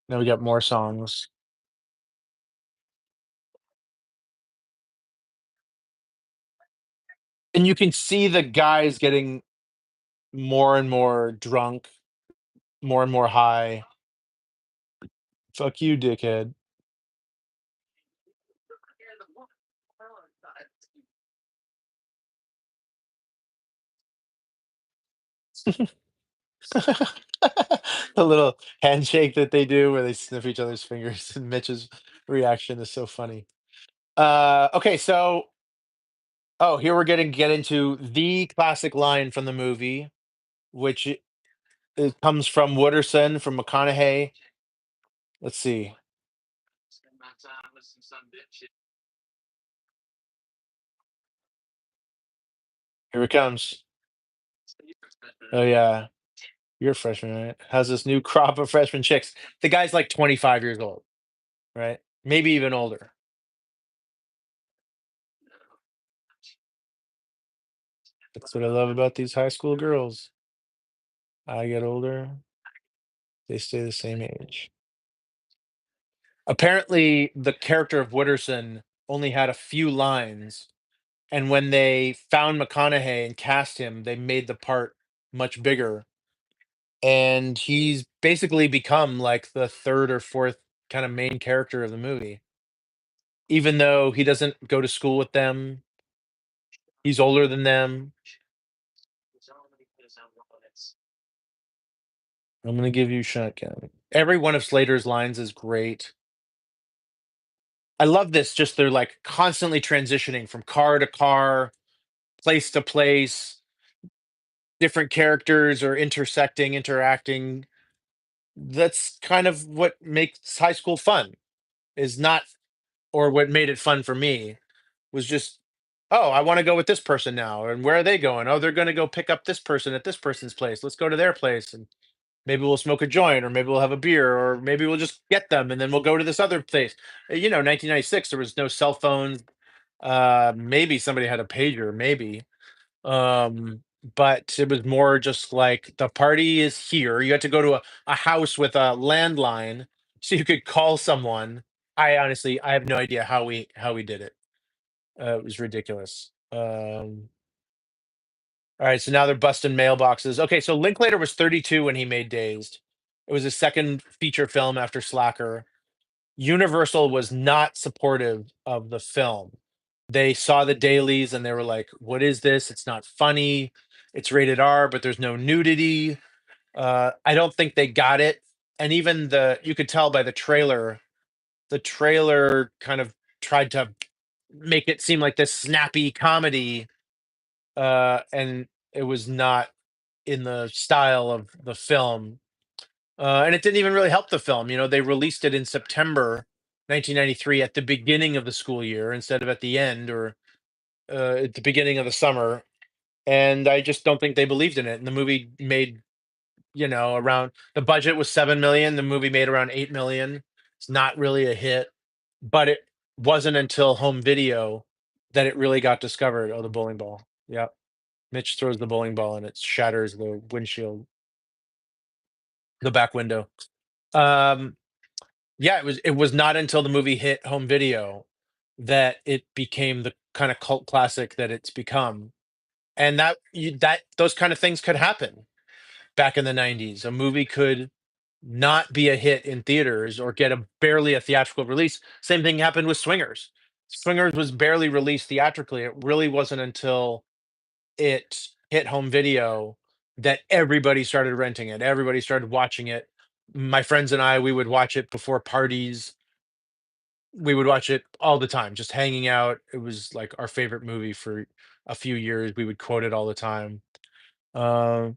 Now we got more songs. And you can see the guys getting more and more drunk, more and more high. Fuck you, dickhead. The little handshake that they do where they sniff each other's fingers, and Mitch's reaction is so funny. Okay, so here we're getting get into the classic line from the movie, which it comes from Wooderson, from McConaughey. Let's see. Here it comes. Oh yeah, you're a freshman, right? How's this new crop of freshman chicks? The guy's like 25 years old, right? Maybe even older. That's what I love about these high school girls. I get older, they stay the same age. Apparently, the character of Wooderson only had a few lines, and when they found McConaughey and cast him, they made the part much bigger, and he's basically become like the third or fourth kind of main character of the movie. Even though he doesn't go to school with them, he's older than them. I'm gonna give you shotgun. Every one of Slater's lines is great. I love this. Just they're like constantly transitioning from car to car, place to place. Different characters are intersecting, interacting. That's kind of what makes high school fun. Is not, or what made it fun for me was just, oh, I want to go with this person now, and where are they going? Oh, they're going to go pick up this person at this person's place. Let's go to their place, and maybe we'll smoke a joint, or maybe we'll have a beer, or maybe we'll just get them, and then we'll go to this other place. 1996, there was no cell phones. Maybe somebody had a pager, maybe. Um, but it was more just like the party is here. You had to go to a house with a landline so you could call someone. I have no idea how we did it. It was ridiculous. All right, so now they're busting mailboxes. Okay, so Linklater was 32 when he made Dazed. It was his second feature film after Slacker. Universal was not supportive of the film. They saw the dailies and they were like, "What is this? It's not funny. It's rated R, but there's no nudity." I don't think they got it. And even you could tell by the trailer. The trailer kind of tried to make it seem like this snappy comedy, and it was not in the style of the film. And it didn't even really help the film. They released it in September 1993 at the beginning of the school year instead of at the end, or at the beginning of the summer. And I just don't think they believed in it. And the movie made, around, the budget was 7 million. The movie made around 8 million. It's not really a hit, but it wasn't until home video that it really got discovered. Oh, the bowling ball. Yeah. Mitch throws the bowling ball and it shatters the windshield, the back window. Um, Yeah, it was not until the movie hit home video that it became the kind of cult classic that it's become. And that those kind of things could happen back in the 90s. A movie could not be a hit in theaters or get a barely a theatrical release. Same thing happened with Swingers. Swingers was barely released theatrically. It really wasn't until it hit home video that everybody started renting it. Everybody started watching it. My friends and I, we would watch it before parties. We would watch it all the time, just hanging out. It was like our favorite movie for a few years. We would quote it all the time. Um,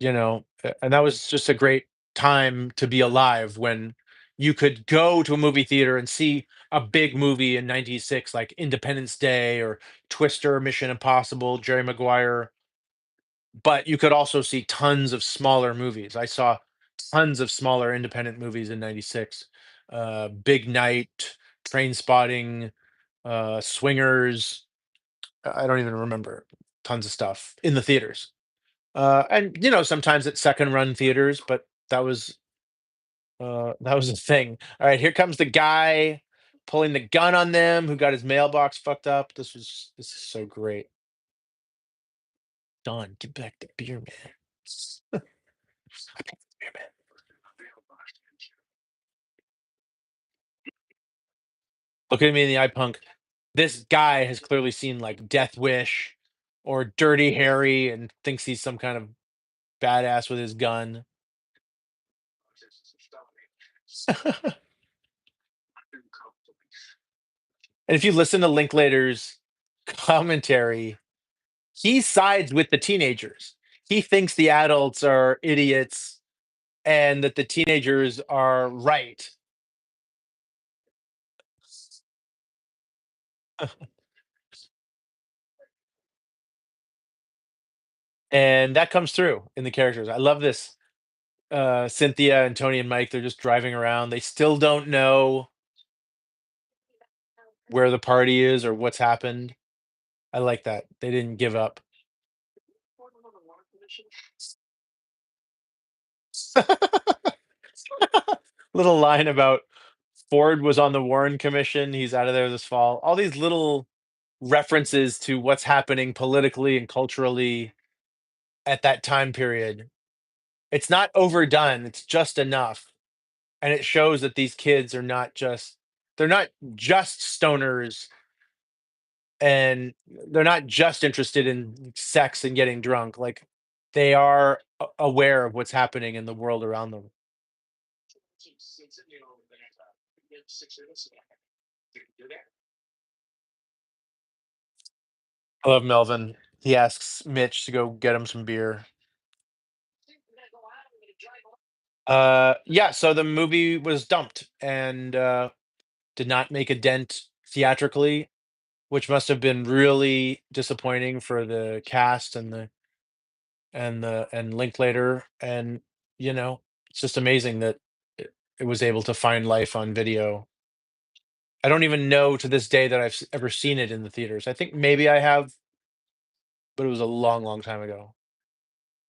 and that was just a great time to be alive when you could go to a movie theater and see a big movie in 96 like Independence Day or Twister, Mission Impossible, Jerry Maguire, but you could also see tons of smaller movies. I saw tons of smaller independent movies in 96. Big Night, Train Spotting, Swingers, I don't even remember. Tons of stuff in the theaters. And sometimes it's second run theaters, but that was a thing. All right, here comes the guy pulling the gun on them who got his mailbox fucked up. This is so great. Don, get back the beer, man. I picked the beer, man. Look at me in the eye, punk. This guy has clearly seen like Death Wish or Dirty Harry and thinks he's some kind of badass with his gun. And if you listen to Linklater's commentary, he sides with the teenagers. He thinks the adults are idiots and that the teenagers are right. And that comes through in the characters. I love this. Cynthia and Tony and Mike, they're just driving around. They still don't know where the party is or what's happened. I like that. They didn't give up. Little line about Ford was on the Warren Commission. He's out of there this fall. All these little references to what's happening politically and culturally at that time period. It's not overdone. It's just enough. And it shows that these kids are not just they're not just stoners and they're not just interested in sex and getting drunk. Like they are aware of what's happening in the world around them. I love Melvin. He asks Mitch to go get him some beer. Yeah, so the movie was dumped and did not make a dent theatrically, which must have been really disappointing for the cast and Linklater. And it's just amazing that it was able to find life on video. I don't even know to this day that I've ever seen it in the theaters. I think maybe I have, but it was a long, long time ago.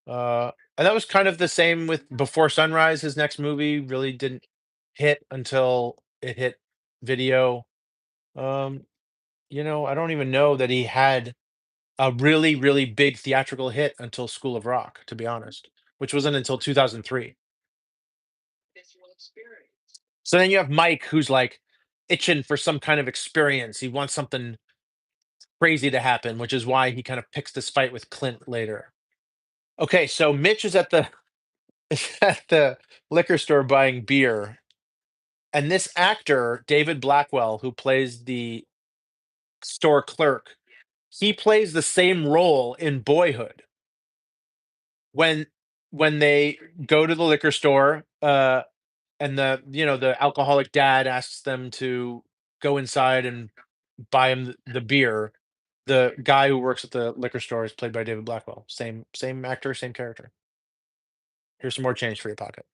And that was kind of the same with Before Sunrise. His next movie really didn't hit until it hit video. Um, I don't even know that he had a really, really big theatrical hit until School of Rock, to be honest, which wasn't until 2003. So then you have Mike, who's like itching for some kind of experience. He wants something crazy to happen, which is why he kind of picks this fight with Clint later. Okay, so Mitch is at the is at the liquor store buying beer, and this actor, David Blackwell, who plays the store clerk, he plays the same role in Boyhood. When they go to the liquor store, and the alcoholic dad asks them to go inside and buy him the beer. The guy who works at the liquor store is played by David Blackwell. Same actor, same character. Here's some more change for your pocket.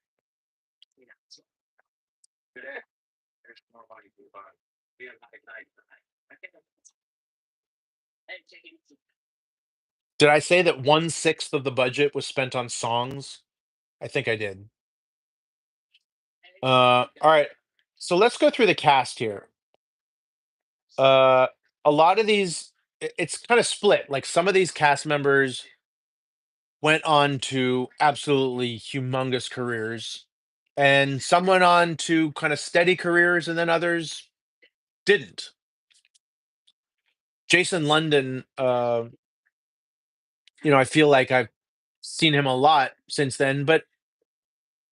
Did I say that 1/6 of the budget was spent on songs? I think I did. All right. So let's go through the cast here. Uh, a lot of these, it's kind of split. Like some of these cast members went on to absolutely humongous careers. and some went on to kind of steady careers, and then others didn't. Jason London, I feel like I've seen him a lot since then, but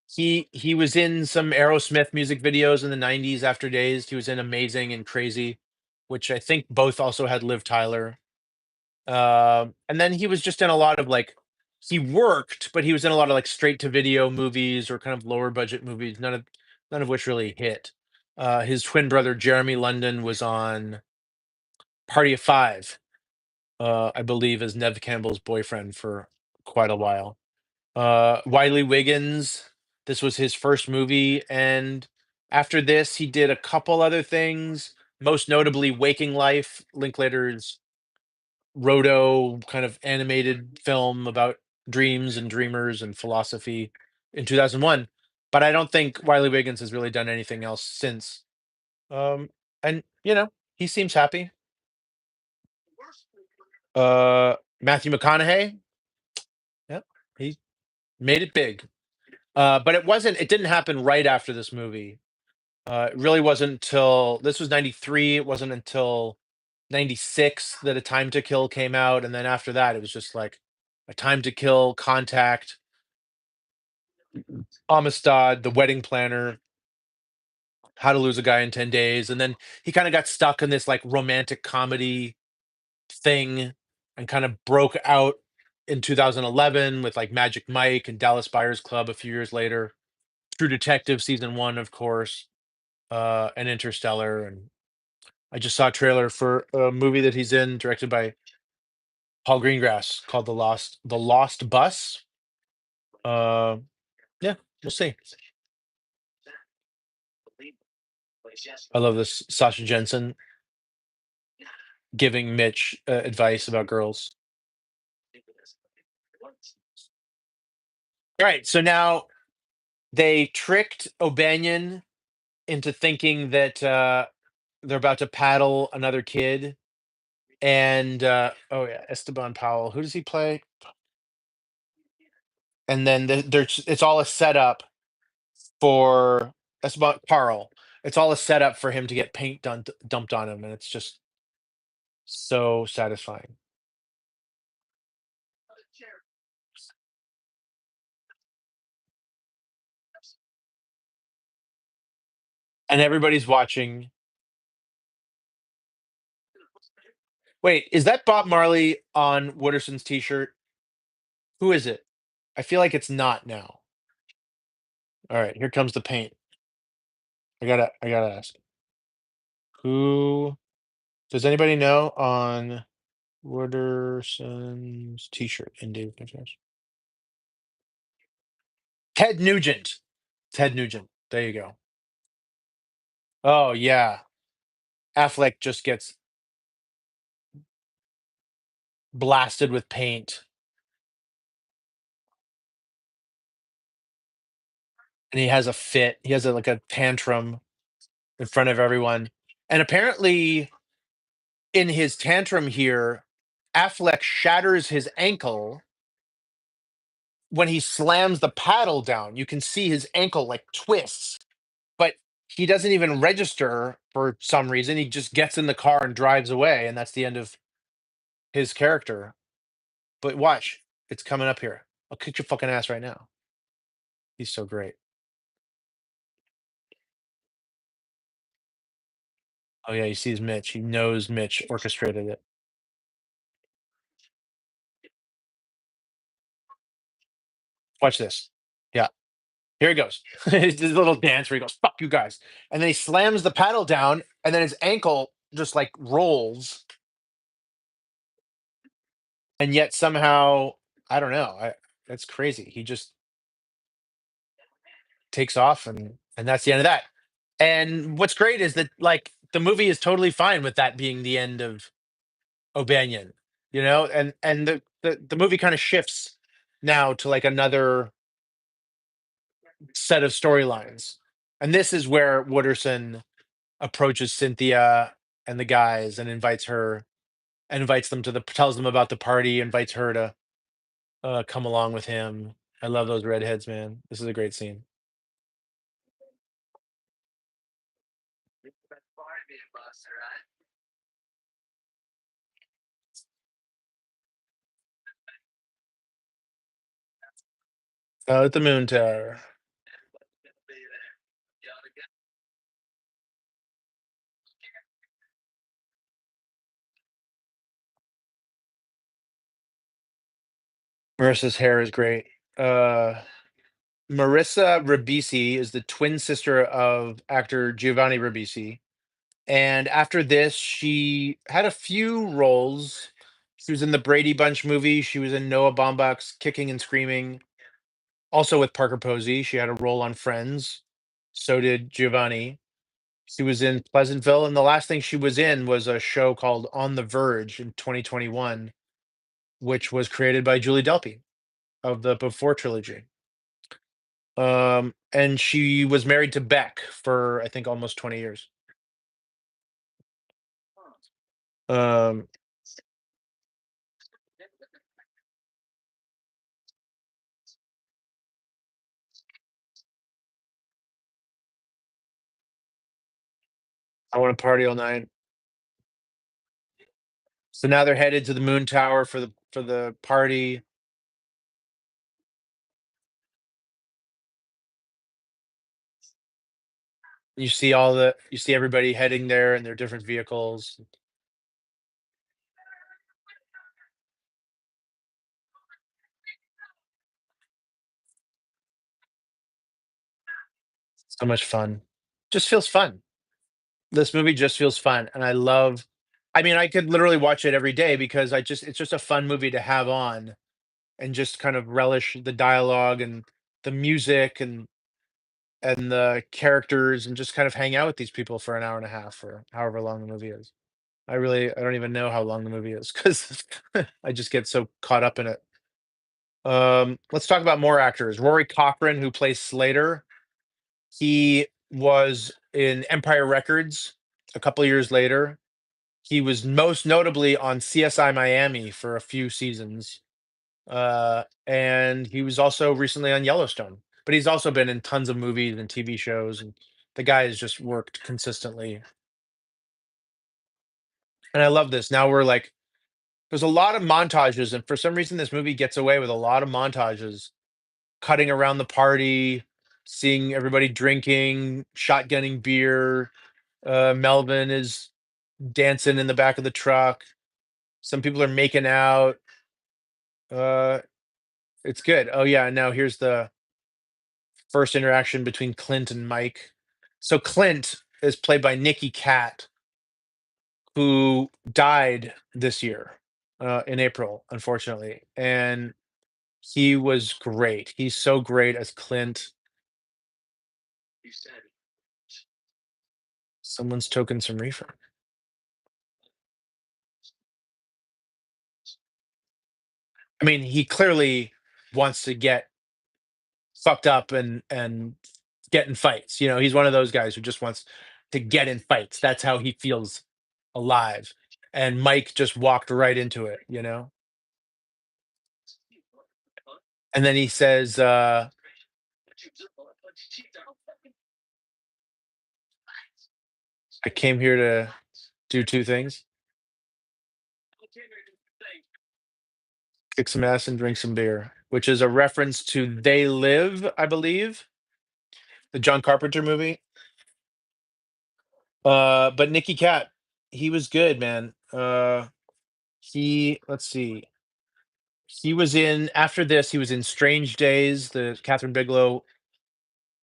he was in some Aerosmith music videos in the '90s after Dazed. He was in Amazing and Crazy, which I think both also had Liv Tyler. And then he was just in a lot of like he worked, but he was in a lot of like straight to video movies or kind of lower budget movies, none of which really hit. His twin brother Jeremy London was on Party of Five, I believe, as Nev Campbell's boyfriend for quite a while. Wiley Wiggins, this was his first movie, and after this, he did a couple other things, most notably Waking Life, Linklater's roto kind of animated film about dreams and dreamers and philosophy in 2001. But I don't think Wiley Wiggins has really done anything else since. And he seems happy. Matthew McConaughey, yep, he made it big. But it didn't happen right after this movie. It really wasn't until this was 93. It wasn't until 96 that A Time to Kill came out. And then after that, it was just like A Time to Kill, Contact, Amistad, The Wedding Planner, How to Lose a Guy in 10 Days. And then he kind of got stuck in this like romantic comedy thing and kind of broke out in 2011 with like Magic Mike and Dallas Buyers Club a few years later. True Detective season one, of course, and Interstellar. And I just saw a trailer for a movie that he's in, directed by Paul Greengrass, called The Lost Bus. Uh, yeah, we'll see. I love this Sasha Jensen giving Mitch advice about girls. All right, so now they tricked O'Banion into thinking that they're about to paddle another kid, and oh yeah, Esteban Powell. Who does he play? And then it's all a setup for Esteban Carl. It's all a setup for him to get paint dumped on him, and it's just so satisfying. And everybody's watching. Wait, is that Bob Marley on Wooderson's T-shirt? Who is it? I feel like it's not now. All right, here comes the paint. I gotta ask. Who does anybody know on Wooderson's T-shirt in David Fincher's? Ted Nugent. Ted Nugent. There you go. Oh yeah. Affleck just gets blasted with paint, and he has a fit. He has like a tantrum in front of everyone. And apparently, in his tantrum here, Affleck shatters his ankle when he slams the paddle down. You can see his ankle like twists, but he doesn't even register for some reason. He just gets in the car and drives away, and that's the end of his character. But watch, it's coming up here. I'll kick your fucking ass right now. He's so great. Oh yeah, he sees Mitch. He knows Mitch orchestrated it. Watch this. Yeah, here he goes. His little dance where he goes, "Fuck you guys," and then he slams the paddle down, and then his ankle just like rolls, and yet somehow I don't know. That's crazy. He just takes off, and that's the end of that. And what's great is that like the movie is totally fine with that being the end of O'Banion, and the movie kind of shifts now to like another set of storylines. And this is where Wooderson approaches Cynthia and the guys and invites them tells them about the party, invites her to come along with him. I love those redheads, man. This is a great scene. At the moon tower. Marissa's hair is great. Uh, Marissa Ribisi is the twin sister of actor Giovanni Ribisi. And after this, she had a few roles. She was in the Brady Bunch movie. She was in Noah Baumbach's Kicking and Screaming. Also with Parker Posey, she had a role on Friends. So did Giovanni. She was in Pleasantville, and the last thing she was in was a show called On the Verge in 2021, which was created by Julie Delpy of the Before trilogy. And she was married to Beck for I think almost 20 years. Um, I want to party all night. So now they're headed to the moon tower for the party. You see everybody heading there in their different vehicles. So much fun. Just feels fun. This movie just feels fun, and I mean, I could literally watch it every day because it's just a fun movie to have on and just kind of relish the dialogue and the music and the characters and just kind of hang out with these people for an hour and a half or however long the movie is. I don't even know how long the movie is because I just get so caught up in it. Let's talk about more actors. Rory Cochrane, who plays Slater, he was in Empire Records a couple years later. He was most notably on CSI Miami for a few seasons. And he was also recently on Yellowstone, but he's also been in tons of movies and TV shows. And the guy has just worked consistently. And I love this. Now we're like, there's a lot of montages, and for some reason, this movie gets away with a lot of montages, cutting around the party, seeing everybody drinking, shotgunning beer. Melvin is dancing in the back of the truck. Some people are making out. Uh, it's good. Oh yeah, now here's the first interaction between Clint and Mike. So Clint is played by Nicky Katt, who died this year in April, unfortunately, and he was great. He's so great as Clint. Someone's token some reefer. I mean, he clearly wants to get fucked up and get in fights. You know, he's one of those guys who just wants to get in fights. That's how he feels alive. And Mike just walked right into it, you know? And then he says, I came here to do two things, kick some ass and drink some beer, which is a reference to They Live, I believe, the John Carpenter movie. But Nicky Cat, he was good, man. Let's see. He was in after this, he was in Strange Days, the Catherine Bigelow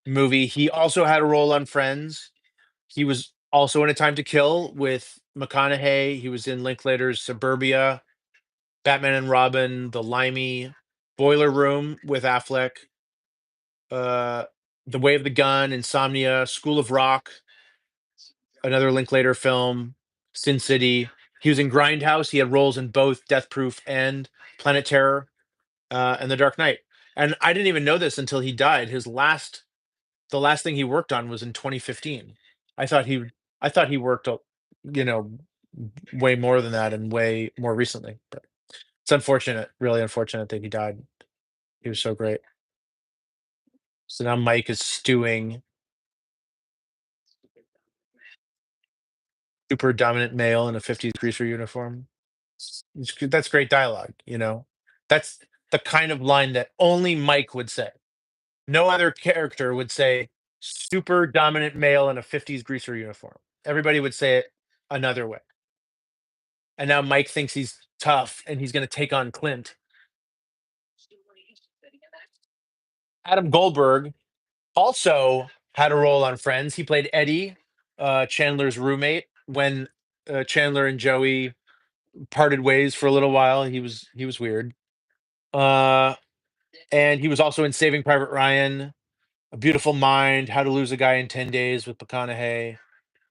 movie. He also had a role on Friends. He was also in A Time to Kill with McConaughey. He was in Linklater's Suburbia, Batman and Robin, The Limey, Boiler Room with Affleck, uh, The Way of the Gun, Insomnia, School of Rock, another Linklater film, Sin City. He was in Grindhouse. He had roles in both Death Proof and Planet Terror, and The Dark Knight. And I didn't even know this until he died. The last thing he worked on was in 2015. I thought he, I thought he worked, you know, way more than that and way more recently. But it's unfortunate, really unfortunate that he died. He was so great. So now Mike is stewing. super dominant male in a 50s greaser uniform. That's great dialogue, you know? That's the kind of line that only Mike would say. No other character would say, "Super dominant male in a 50s greaser uniform." Everybody would say it another way. And now Mike thinks he's tough and he's gonna take on Clint. Adam Goldberg also had a role on Friends. He played Eddie, Chandler's roommate, when, Chandler and Joey parted ways for a little while. He was weird. Uh, and he was also in Saving Private Ryan, A Beautiful Mind, How to Lose a Guy in 10 Days with McConaughey.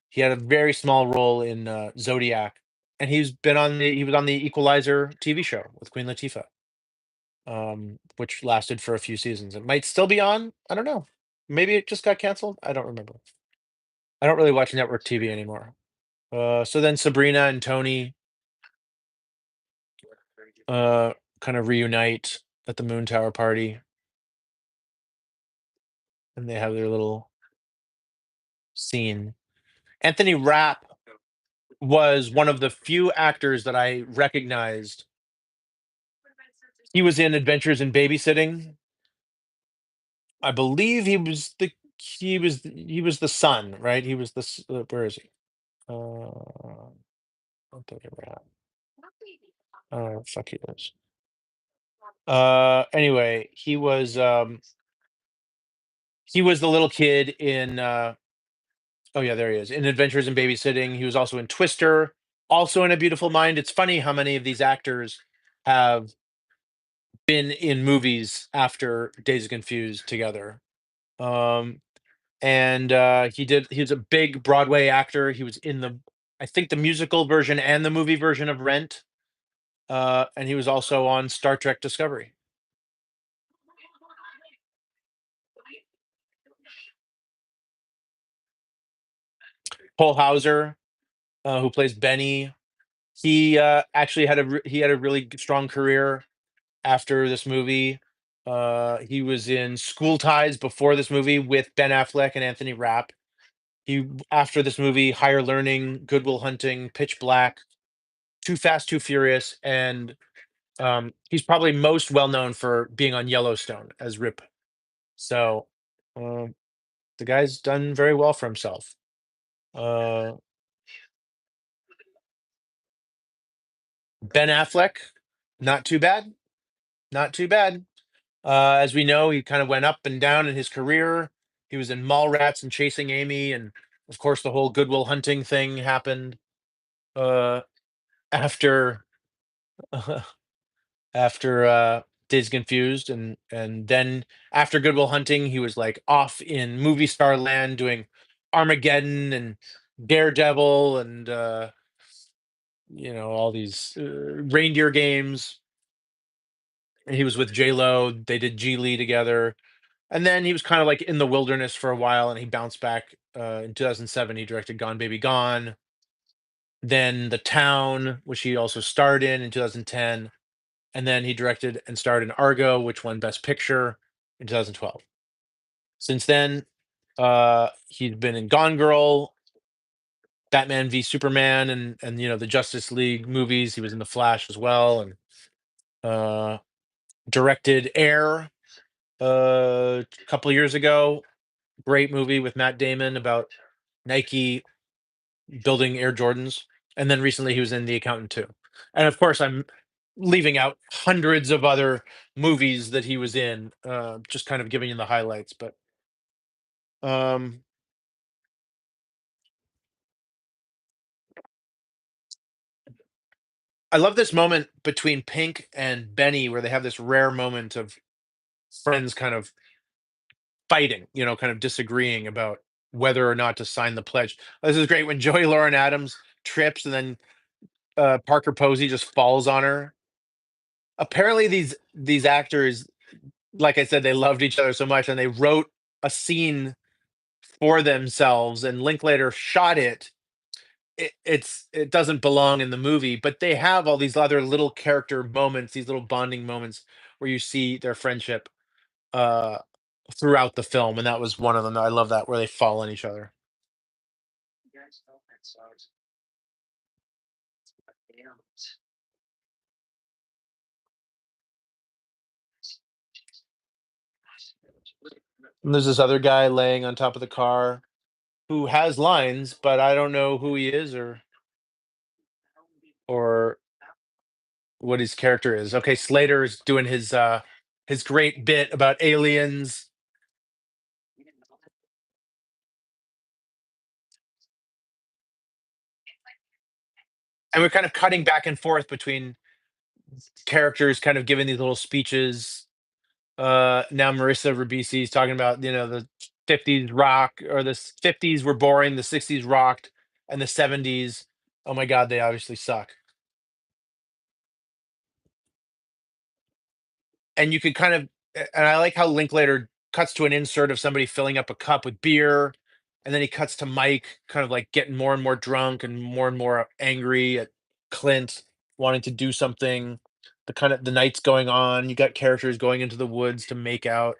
He had a very small role in, Zodiac, and he was on the Equalizer TV show with Queen Latifah, which lasted for a few seasons. It might still be on. I don't know. Maybe it just got canceled. I don't remember. I don't really watch network TV anymore. So then Sabrina and Tony uh, kind of reunite at the Moon Tower party, and they have their little scene. Anthony Rapp was one of the few actors that I recognized. He was in Adventures in Babysitting. I believe he was the son, right? He was where is he? Anthony Rapp. Fuck he is. Anyway, he was the little kid in oh yeah, there he is. In Adventures in Babysitting. He was also in Twister, also in A Beautiful Mind. It's funny how many of these actors have been in movies after Days of Confused together. Um, and he was a big Broadway actor. He was in I think the musical version and the movie version of Rent. And he was also on Star Trek Discovery. Cole Hauser, who plays Benny, he actually he had a really strong career after this movie. He was in School Ties before this movie with Ben Affleck and Anthony Rapp. He After this movie, Higher Learning, Good Will Hunting, Pitch Black, Too Fast, Too Furious, and he's probably most well known for being on Yellowstone as Rip. So um, the guy's done very well for himself. Uh, Ben Affleck, not too bad, not too bad. As we know, he kind of went up and down in his career. He was in Mallrats and Chasing Amy, and of course, the whole Good Will Hunting thing happened uh, after after Days Confused, and then after Good Will Hunting, he was like off in movie star land doing Armageddon and Daredevil and all these reindeer games. And he was with J Lo. They did G Lee together, and then he was kind of like in the wilderness for a while, and he bounced back. In 2007, he directed Gone Baby Gone. Then The Town, which he also starred in 2010, and then he directed and starred in Argo, which won Best Picture in 2012. Since then, he's been in Gone Girl, Batman v Superman, and the Justice League movies. He was in The Flash as well, and uh, directed Air a couple years ago. Great movie with Matt Damon about Nike building Air Jordans. And then recently he was in The Accountant too. And of course, I'm leaving out hundreds of other movies that he was in, just kind of giving you the highlights. But um, I love this moment between Pink and Benny where they have this rare moment of friends kind of fighting, kind of disagreeing about whether or not to sign the pledge. This is great when Joey Lauren Adams trips and then Parker Posey just falls on her. Apparently, these actors, like I said, they loved each other so much, and they wrote a scene for themselves, and Linklater shot it. It doesn't belong in the movie, but they have all these other little character moments, these little bonding moments where you see their friendship uh, throughout the film, and that was one of them. I love that where they fall on each other. And there's this other guy laying on top of the car who has lines, but I don't know who he is or what his character is. Okay, Slater is doing his great bit about aliens, and we're kind of cutting back and forth between characters kind of giving these little speeches. Now Marissa Ribisi is talking about, the 50s rock, or the 50s were boring, the 60s rocked, and the 70s, oh my god, they obviously suck. And you could kind of, and I like how Linklater cuts to an insert of somebody filling up a cup with beer, and then he cuts to Mike kind of like getting more and more drunk and more angry at Clint wanting to do something. The night's going on. You got characters going into the woods to make out.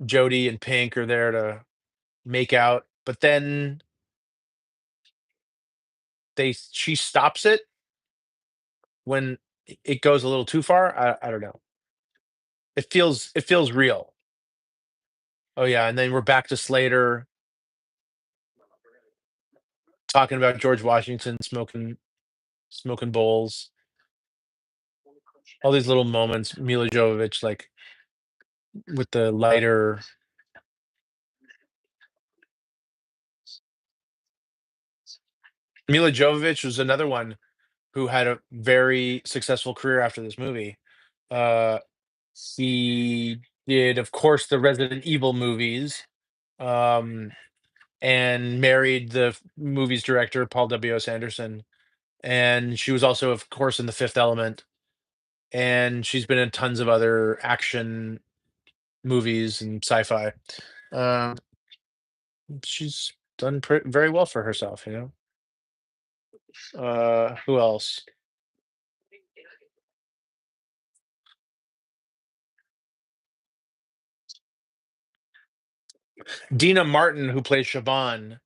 Jody and Pink are there to make out, but then she stops it when it goes a little too far. I don't know. It feels real. Oh yeah, and then we're back to Slater talking about George Washington smoking bowls. All these little moments. Mila Jovovich like with the lighter. Mila Jovovich was another one who had a very successful career after this movie. Uh, he did, of course, the Resident Evil movies, um, and married the movie's director, Paul W.S. Anderson. And she was also, of course, in The Fifth Element. And she's been in tons of other action movies and sci-fi. Um, she's done very well for herself. Who else? Dina Martin, who plays Siobhan,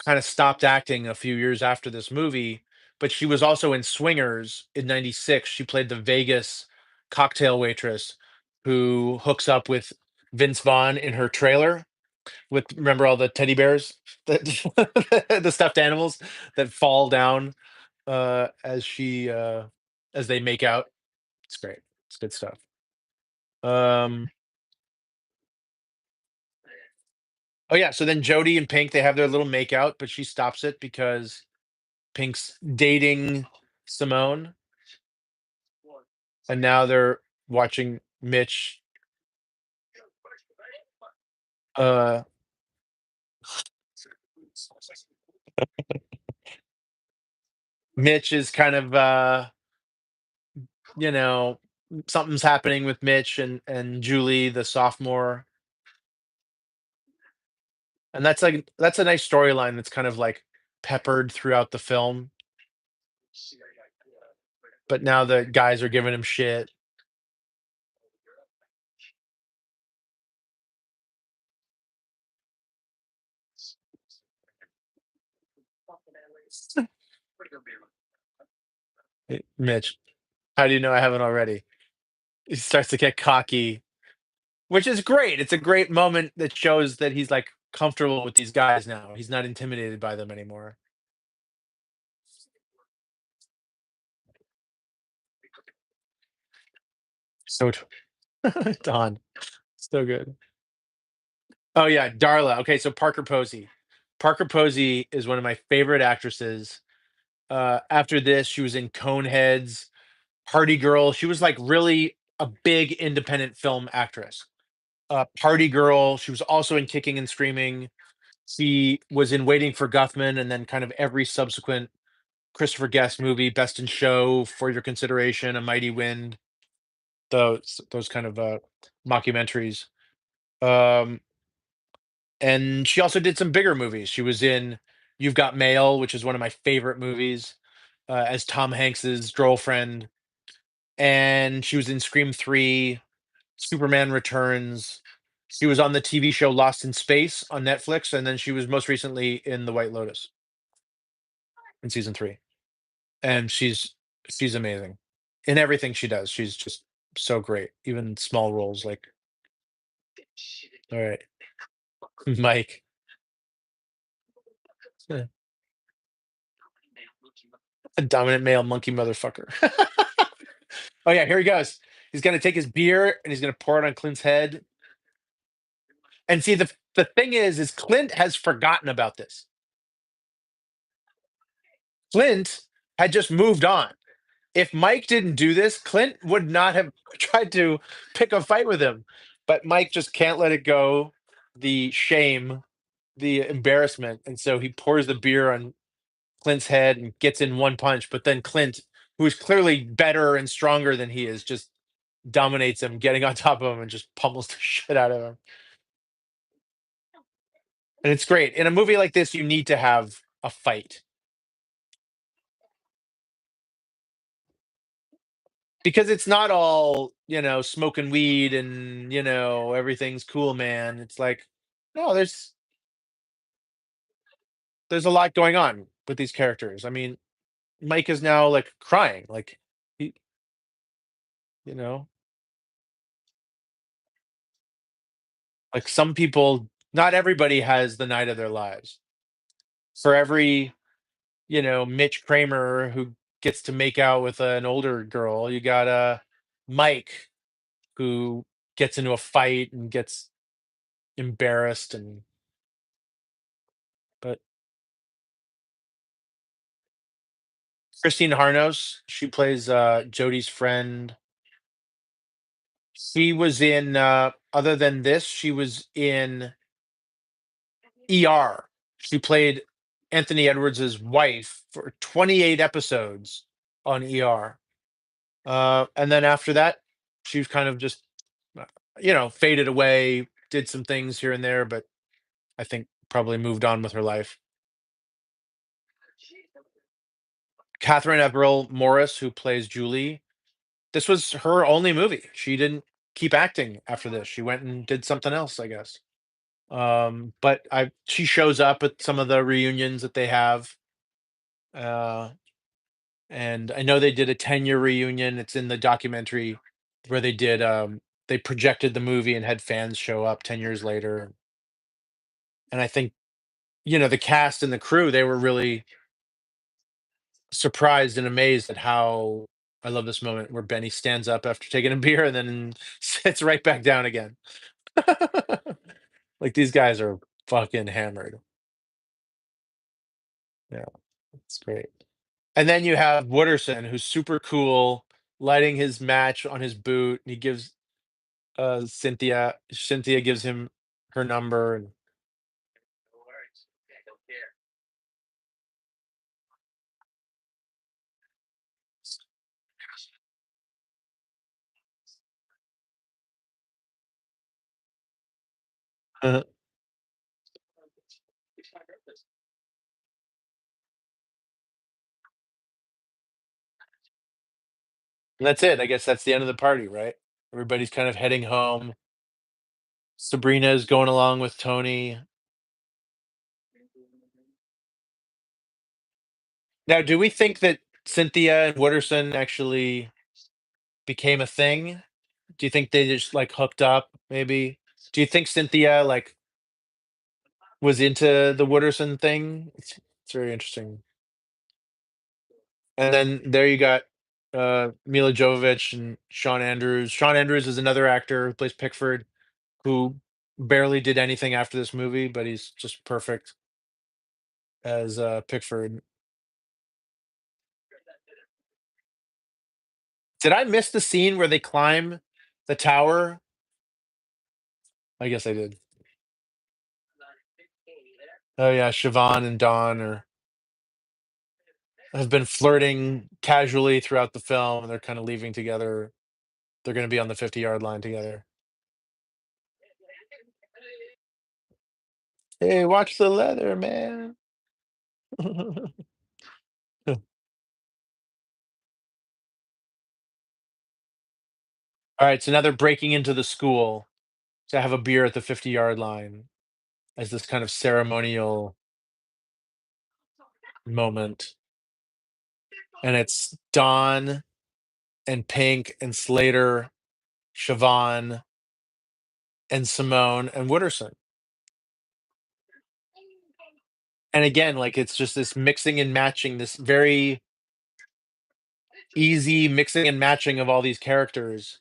kind of stopped acting a few years after this movie, but she was also in Swingers in '96. She played the Vegas cocktail waitress who hooks up with Vince Vaughn in her trailer with, remember all the teddy bears, that the stuffed animals that fall down as they make out. It's great. It's good stuff. Um, oh yeah, so then Jody and Pink, they have their little makeout, but she stops it because Pink's dating Simone, and now they're watching Mitch. Uh, Mitch is kind of, you know, something's happening with Mitch and Julie, the sophomore, and that's a nice storyline that's kind of like peppered throughout the film. But now the guys are giving him shit. Mitch, how do you know I haven't already? He starts to get cocky, which is great. It's a great moment that shows that he's like comfortable with these guys now. He's not intimidated by them anymore. So Don, so good. Oh yeah, Darla. Okay, so Parker Posey. Parker Posey is one of my favorite actresses. After this, she was in Coneheads, Party Girl. She was like really a big independent film actress. Party Girl. She was also in Kicking and Screaming. She was in Waiting for Guffman, and then kind of every subsequent Christopher Guest movie, Best in Show, For Your Consideration, A Mighty Wind, those kind of mockumentaries. Um, and she also did some bigger movies. She was in You've Got Mail, which is one of my favorite movies, as Tom Hanks's girlfriend, and she was in Scream 3, Superman Returns. She was on the TV show Lost in Space on Netflix, and then she was most recently in The White Lotus in season 3. and she's amazing in everything she does. She's just so great, even small roles like all right, Mike. Yeah. A dominant male monkey motherfucker. Oh yeah, here he goes. He's gonna take his beer and he's gonna pour it on Clint's head. And see the thing is Clint has forgotten about this. Clint had just moved on. If Mike didn't do this, Clint would not have tried to pick a fight with him. But Mike just can't let it go. The shame, the embarrassment. And so he pours the beer on Clint's head and gets in one punch. But then Clint, who is clearly better and stronger than he is, just dominates him, getting on top of him and just pummels the shit out of him. And it's great. In a movie like this, you need to have a fight because it's not all, smoking weed and, everything's cool, man. It's like, no, there's a lot going on with these characters. I mean, Mike is now like crying, like he, you know, like some people, not everybody has the night of their lives. For every, Mitch Kramer who gets to make out with an older girl, you got Mike who gets into a fight and gets embarrassed and but Christine Harnos, she plays Jodie's friend. She was in other than this, she was in ER. She played Anthony Edwards' wife for 28 episodes on ER. And then after that, she was kind of just faded away, did some things here and there, but I think probably moved on with her life. Catherine Everell Morris, who plays Julie, this was her only movie. She didn't keep acting after this. She went and did something else, I guess. But she shows up at some of the reunions that they have. Uh, and I know they did a 10-year reunion. It's in the documentary where they projected the movie and had fans show up 10 years later. And I think, the cast and the crew, they were really surprised and amazed at how I love this moment where Benny stands up after taking a beer and then sits right back down again. Like these guys are fucking hammered. Yeah, it's great. And then you have Wooderson, who's super cool, lighting his match on his boot. And he gives Cynthia gives him her number. And uh, and that's it. I guess that's the end of the party, right? Everybody's kind of heading home. Sabrina's going along with Tony. Now, do we think that Cynthia and Wooderson actually became a thing? Do you think they just like hooked up? Maybe. Do you think Cynthia like was into the Wooderson thing? It's very interesting. And then there you got Mila Jovovich and Sean Andrews. Sean Andrews is another actor who plays Pickford, who barely did anything after this movie, but he's just perfect as Pickford. Did I miss the scene where they climb the tower? I guess I did. Oh yeah, Siobhan and Dawn have been flirting casually throughout the film, and they're kind of leaving together. They're going to be on the 50-yard line together. Hey, watch the leather, man. All right, so now they're breaking into the school to have a beer at the 50-yard line as this kind of ceremonial moment. and it's Don and Pink and Slater, Siobhan and Simone and Wooderson. And again, like it's just this mixing and matching, this very easy mixing and matching of all these characters.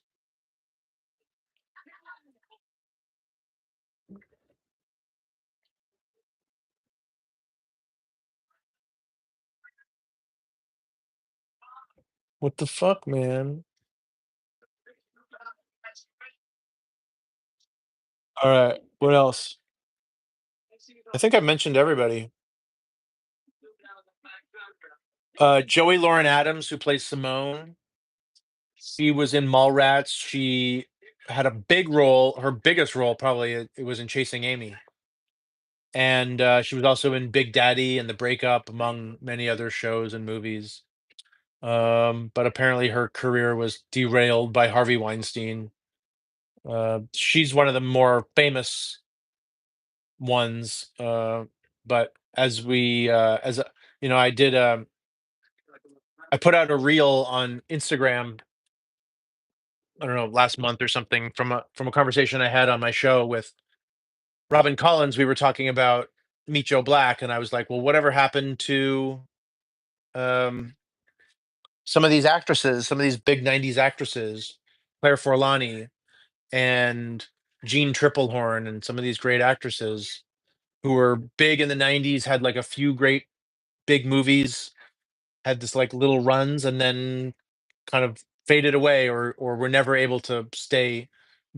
What the fuck, man? All right, what else? I think I mentioned everybody. Joey Lauren Adams, who plays Simone, she was in Mallrats. She had a big role. Her biggest role, probably, it was in Chasing Amy, and she was also in Big Daddy and The Breakup, among many other shows and movies. But apparently, her career was derailed by Harvey Weinstein. She's one of the more famous ones. But you know, I put out a reel on Instagram. I don't know, last month or something, from a conversation I had on my show with Robin Collins. We were talking about Meet Joe Black, and I was like, "Well, whatever happened to um, some of these actresses, some of these big '90s actresses, Claire Forlani and Jean Triplehorn, and some of these great actresses who were big in the '90s, had like a few great big movies, had this like little runs, and then kind of faded away, or were never able to stay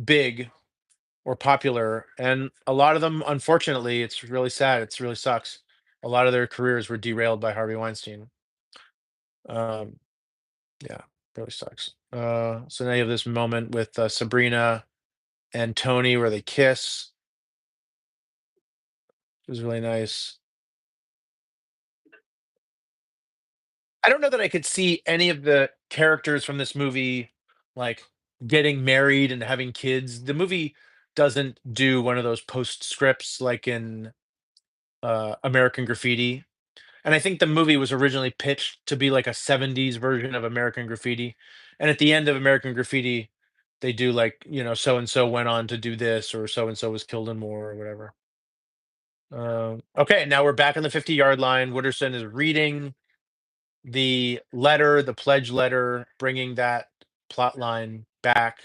big or popular. And a lot of them, unfortunately, it's really sad. It's really sucks. A lot of their careers were derailed by Harvey Weinstein. Um, yeah, really sucks. So now you have this moment with Sabrina and Tony where they kiss. It was really nice. I don't know that I could see any of the characters from this movie like getting married and having kids. The movie doesn't do one of those postscripts like in American Graffiti. And I think the movie was originally pitched to be like a '70s version of American Graffiti. And at the end of American Graffiti, they do like, you know, so and so went on to do this, or so and so was killed in war, or whatever. Okay, now we're back on the 50-yard line. Wooderson is reading the letter, the pledge letter, bringing that plot line back.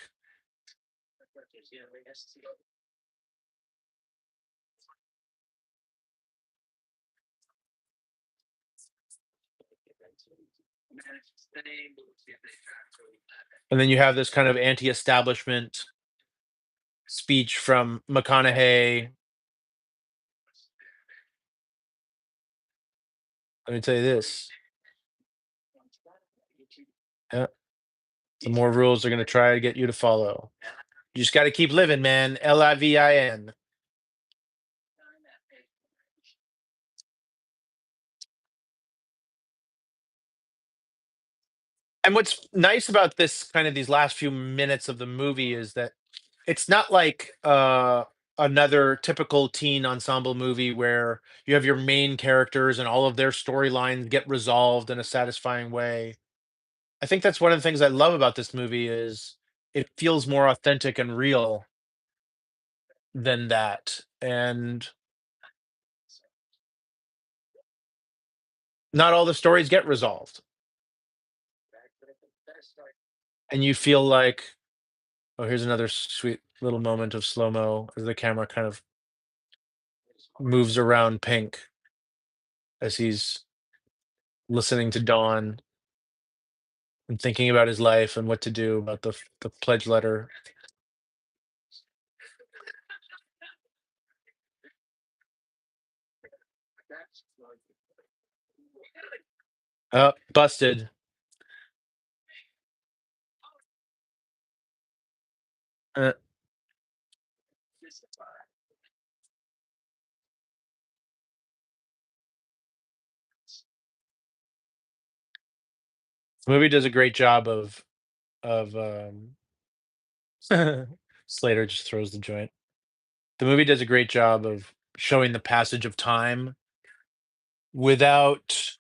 And then you have this kind of anti-establishment speech from McConaughey. Let me tell you this. Yeah, the more rules they're going to try to get you to follow. You just got to keep living, man. Livin. And what's nice about this kind of these last few minutes of the movie is that it's not like another typical teen ensemble movie where you have your main characters and all of their storylines get resolved in a satisfying way. I think that's one of the things I love about this movie is it feels more authentic and real than that. And not all the stories get resolved. And you feel like, oh, here's another sweet little moment of slow mo as the camera kind of moves around Pink as he's listening to Dawn and thinking about his life and what to do about the pledge letter. Busted. Uh, the movie does a great job of Slater just throws the joint. The movie does a great job of showing the passage of time without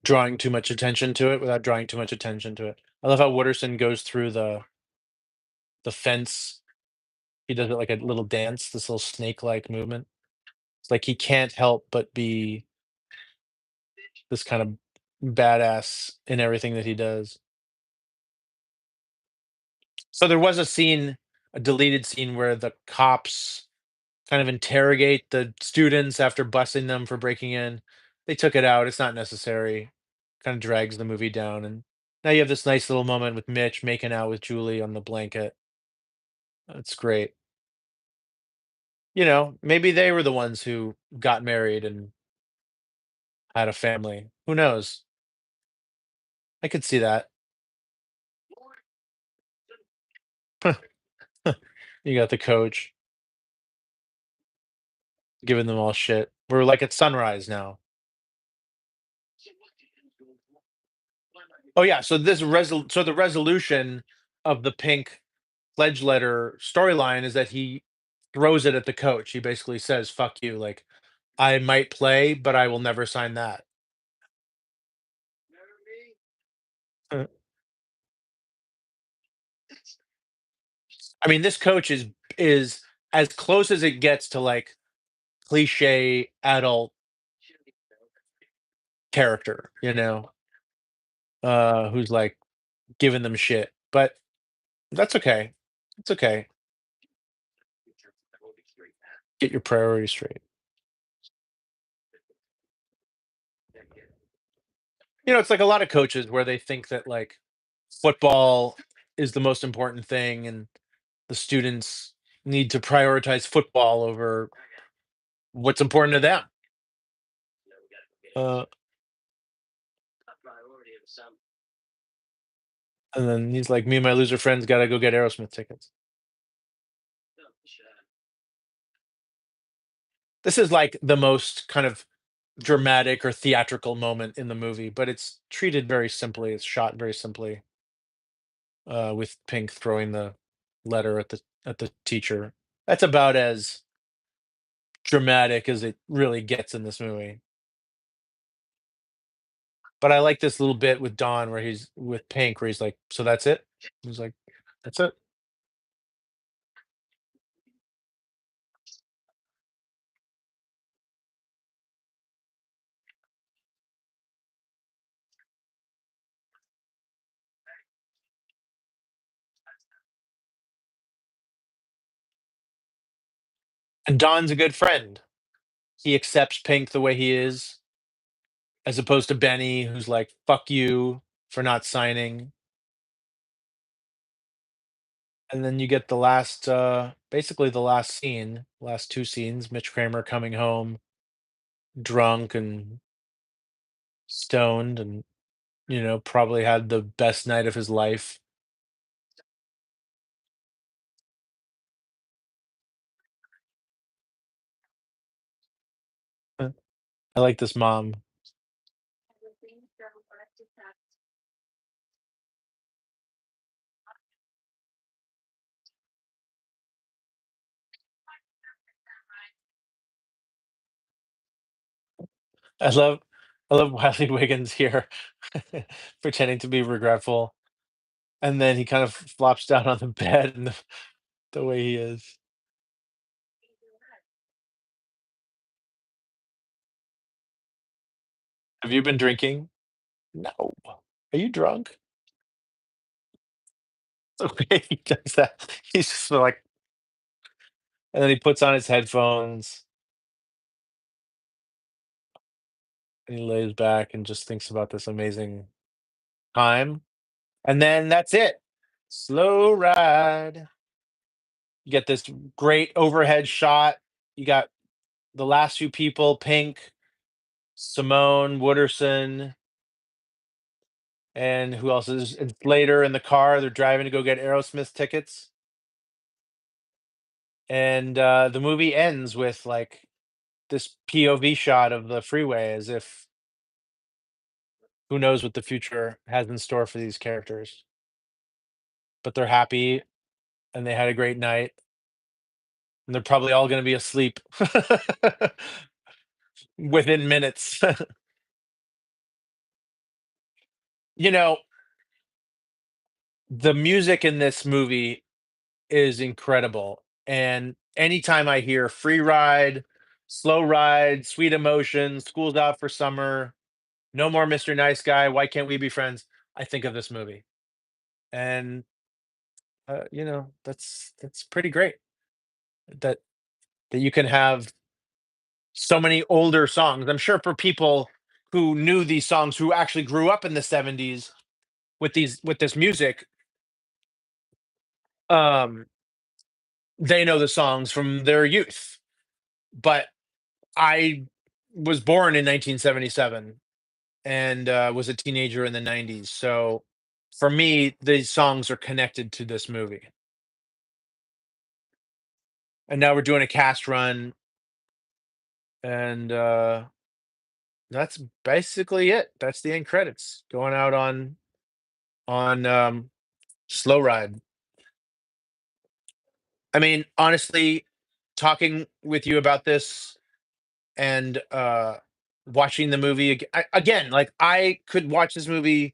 drawing too much attention to it without drawing too much attention to it. I love how Wooderson goes through the fence. He does it like a little dance, this little snake-like movement. It's like he can't help but be this kind of badass in everything that he does. So there was a scene, a deleted scene where the cops kind of interrogate the students after busing them for breaking in. They took it out. It's not necessary. Kind of drags the movie down. And now you have this nice little moment with Mitch making out with Julie on the blanket. It's great. Maybe they were the ones who got married and had a family. Who knows? I could see that. You got the coach giving them all shit. We're like at sunrise now. Oh yeah, so the resolution of the pink pledge letter storyline is that he throws it at the coach. He basically says, "Fuck you." Like, I might play, but I will never sign that. Uh, I mean, this coach is as close as it gets to like cliche adult character, who's like giving them shit. But that's okay. It's okay. Get your priorities straight. It's like a lot of coaches where they think that like football is the most important thing and the students need to prioritize football over what's important to them. Uh, and then he's like, "Me and my loser friends got to go get Aerosmith tickets." This is like the most kind of dramatic or theatrical moment in the movie, but it's treated very simply. It's shot very simply, with Pink throwing the letter at the teacher. That's about as dramatic as it really gets in this movie. But I like this little bit with Don where he's with Pink, where he's like, "So that's it?" He's like, "That's it." And Don's a good friend. He accepts Pink the way he is, as opposed to Benny, who's like, "Fuck you for not signing." And then you get the last, basically the last scene, last two scenes, Mitch Kramer coming home drunk and stoned and, probably had the best night of his life. Uh, I like this mom. I love I love Wiley Wiggins here pretending to be regretful, and then he kind of flops down on the bed and the way he is. "Have you been drinking?" "No." "Are you drunk?" The way he does that, he's just like, and then he puts on his headphones, and he lays back and just thinks about this amazing time, and then that's it. Slow ride. You get this great overhead shot. You got the last few people, Pink, Simone, Wooderson, and who else is it's later in the car, they're driving to go get Aerosmith tickets, and, the movie ends with, like, this POV shot of the freeway as if who knows what the future has in store for these characters, but they're happy, and they had a great night, and they're probably all gonna be asleep within minutes. You know, the music in this movie is incredible, and anytime I hear "Free Ride," "Slow Ride," "Sweet Emotion," "School's Out for Summer," "No More Mr. Nice Guy," "Why Can't We Be Friends," I think of this movie, and, that's pretty great that that you can have so many older songs. I'm sure for people who knew these songs, who actually grew up in the '70s with this music, um, they know the songs from their youth. But I was born in 1977 and was a teenager in the '90s. So for me, these songs are connected to this movie. And now we're doing a cast run, and that's basically it. That's the end credits going out on Slow Ride. I mean, honestly, talking with you about this and watching the movie again, like I could watch this movie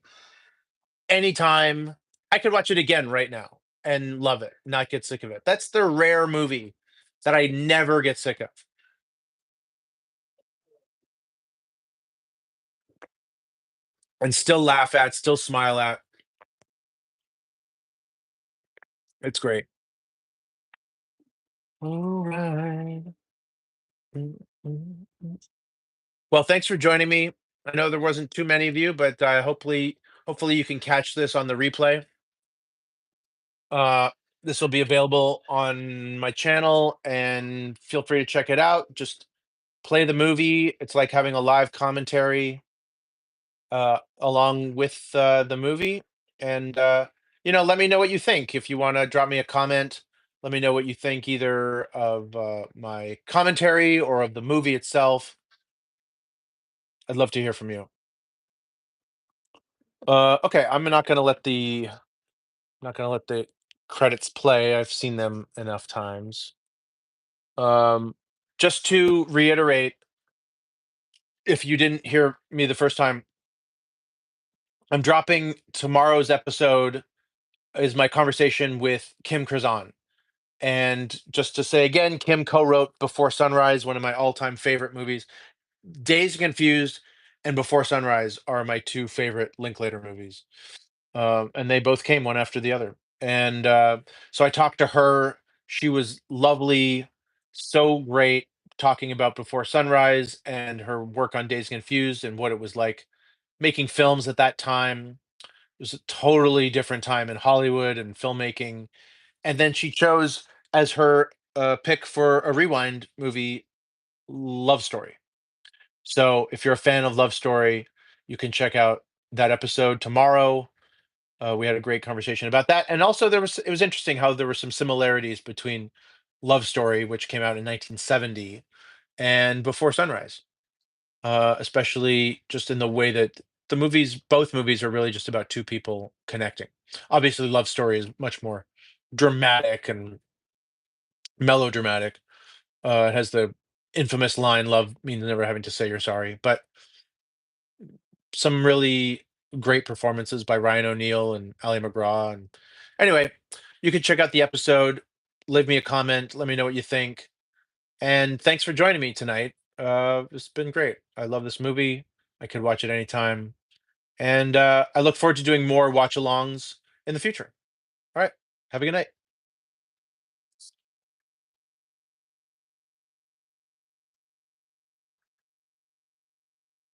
anytime. I could watch it again right now and love it, not get sick of it. That's the rare movie that I never get sick of and still laugh at, still smile at. It's great. All right. Mm, mm, mm. Well, thanks for joining me. I know there wasn't too many of you, but hopefully you can catch this on the replay. Uh, this will be available on my channel, and feel free to check it out. Just play the movie. It's like having a live commentary along with the movie. And let me know what you think. If you want to drop me a comment, let me know what you think either of my commentary or of the movie itself. I'd love to hear from you. Okay, I'm not gonna let the credits play. I've seen them enough times. Um, just to reiterate, if you didn't hear me the first time, I'm dropping tomorrow's episode is my conversation with Kim Krazan. And just to say again, Kim co-wrote Before Sunrise, one of my all-time favorite movies. Dazed and Confused and Before Sunrise are my two favorite Linklater movies. And they both came one after the other. And so I talked to her. She was lovely, so great, talking about Before Sunrise and her work on Dazed and Confused and what it was like making films at that time. It was a totally different time in Hollywood and filmmaking. And then she chose as her pick for a rewind movie, Love Story. So if you're a fan of Love Story, you can check out that episode tomorrow. We had a great conversation about that, and also it was interesting how there were some similarities between Love Story, which came out in 1970, and Before Sunrise, especially just in the way that both movies are really just about two people connecting. Obviously, Love Story is much more dramatic and melodramatic. It has the infamous line, "Love means never having to say you're sorry," but some really great performances by Ryan O'Neal and Ali McGraw. And anyway, you can check out the episode, leave me a comment, let me know what you think. And thanks for joining me tonight. It's been great. I love this movie. I could watch it anytime. And I look forward to doing more watch alongs in the future. All right. Have a good night.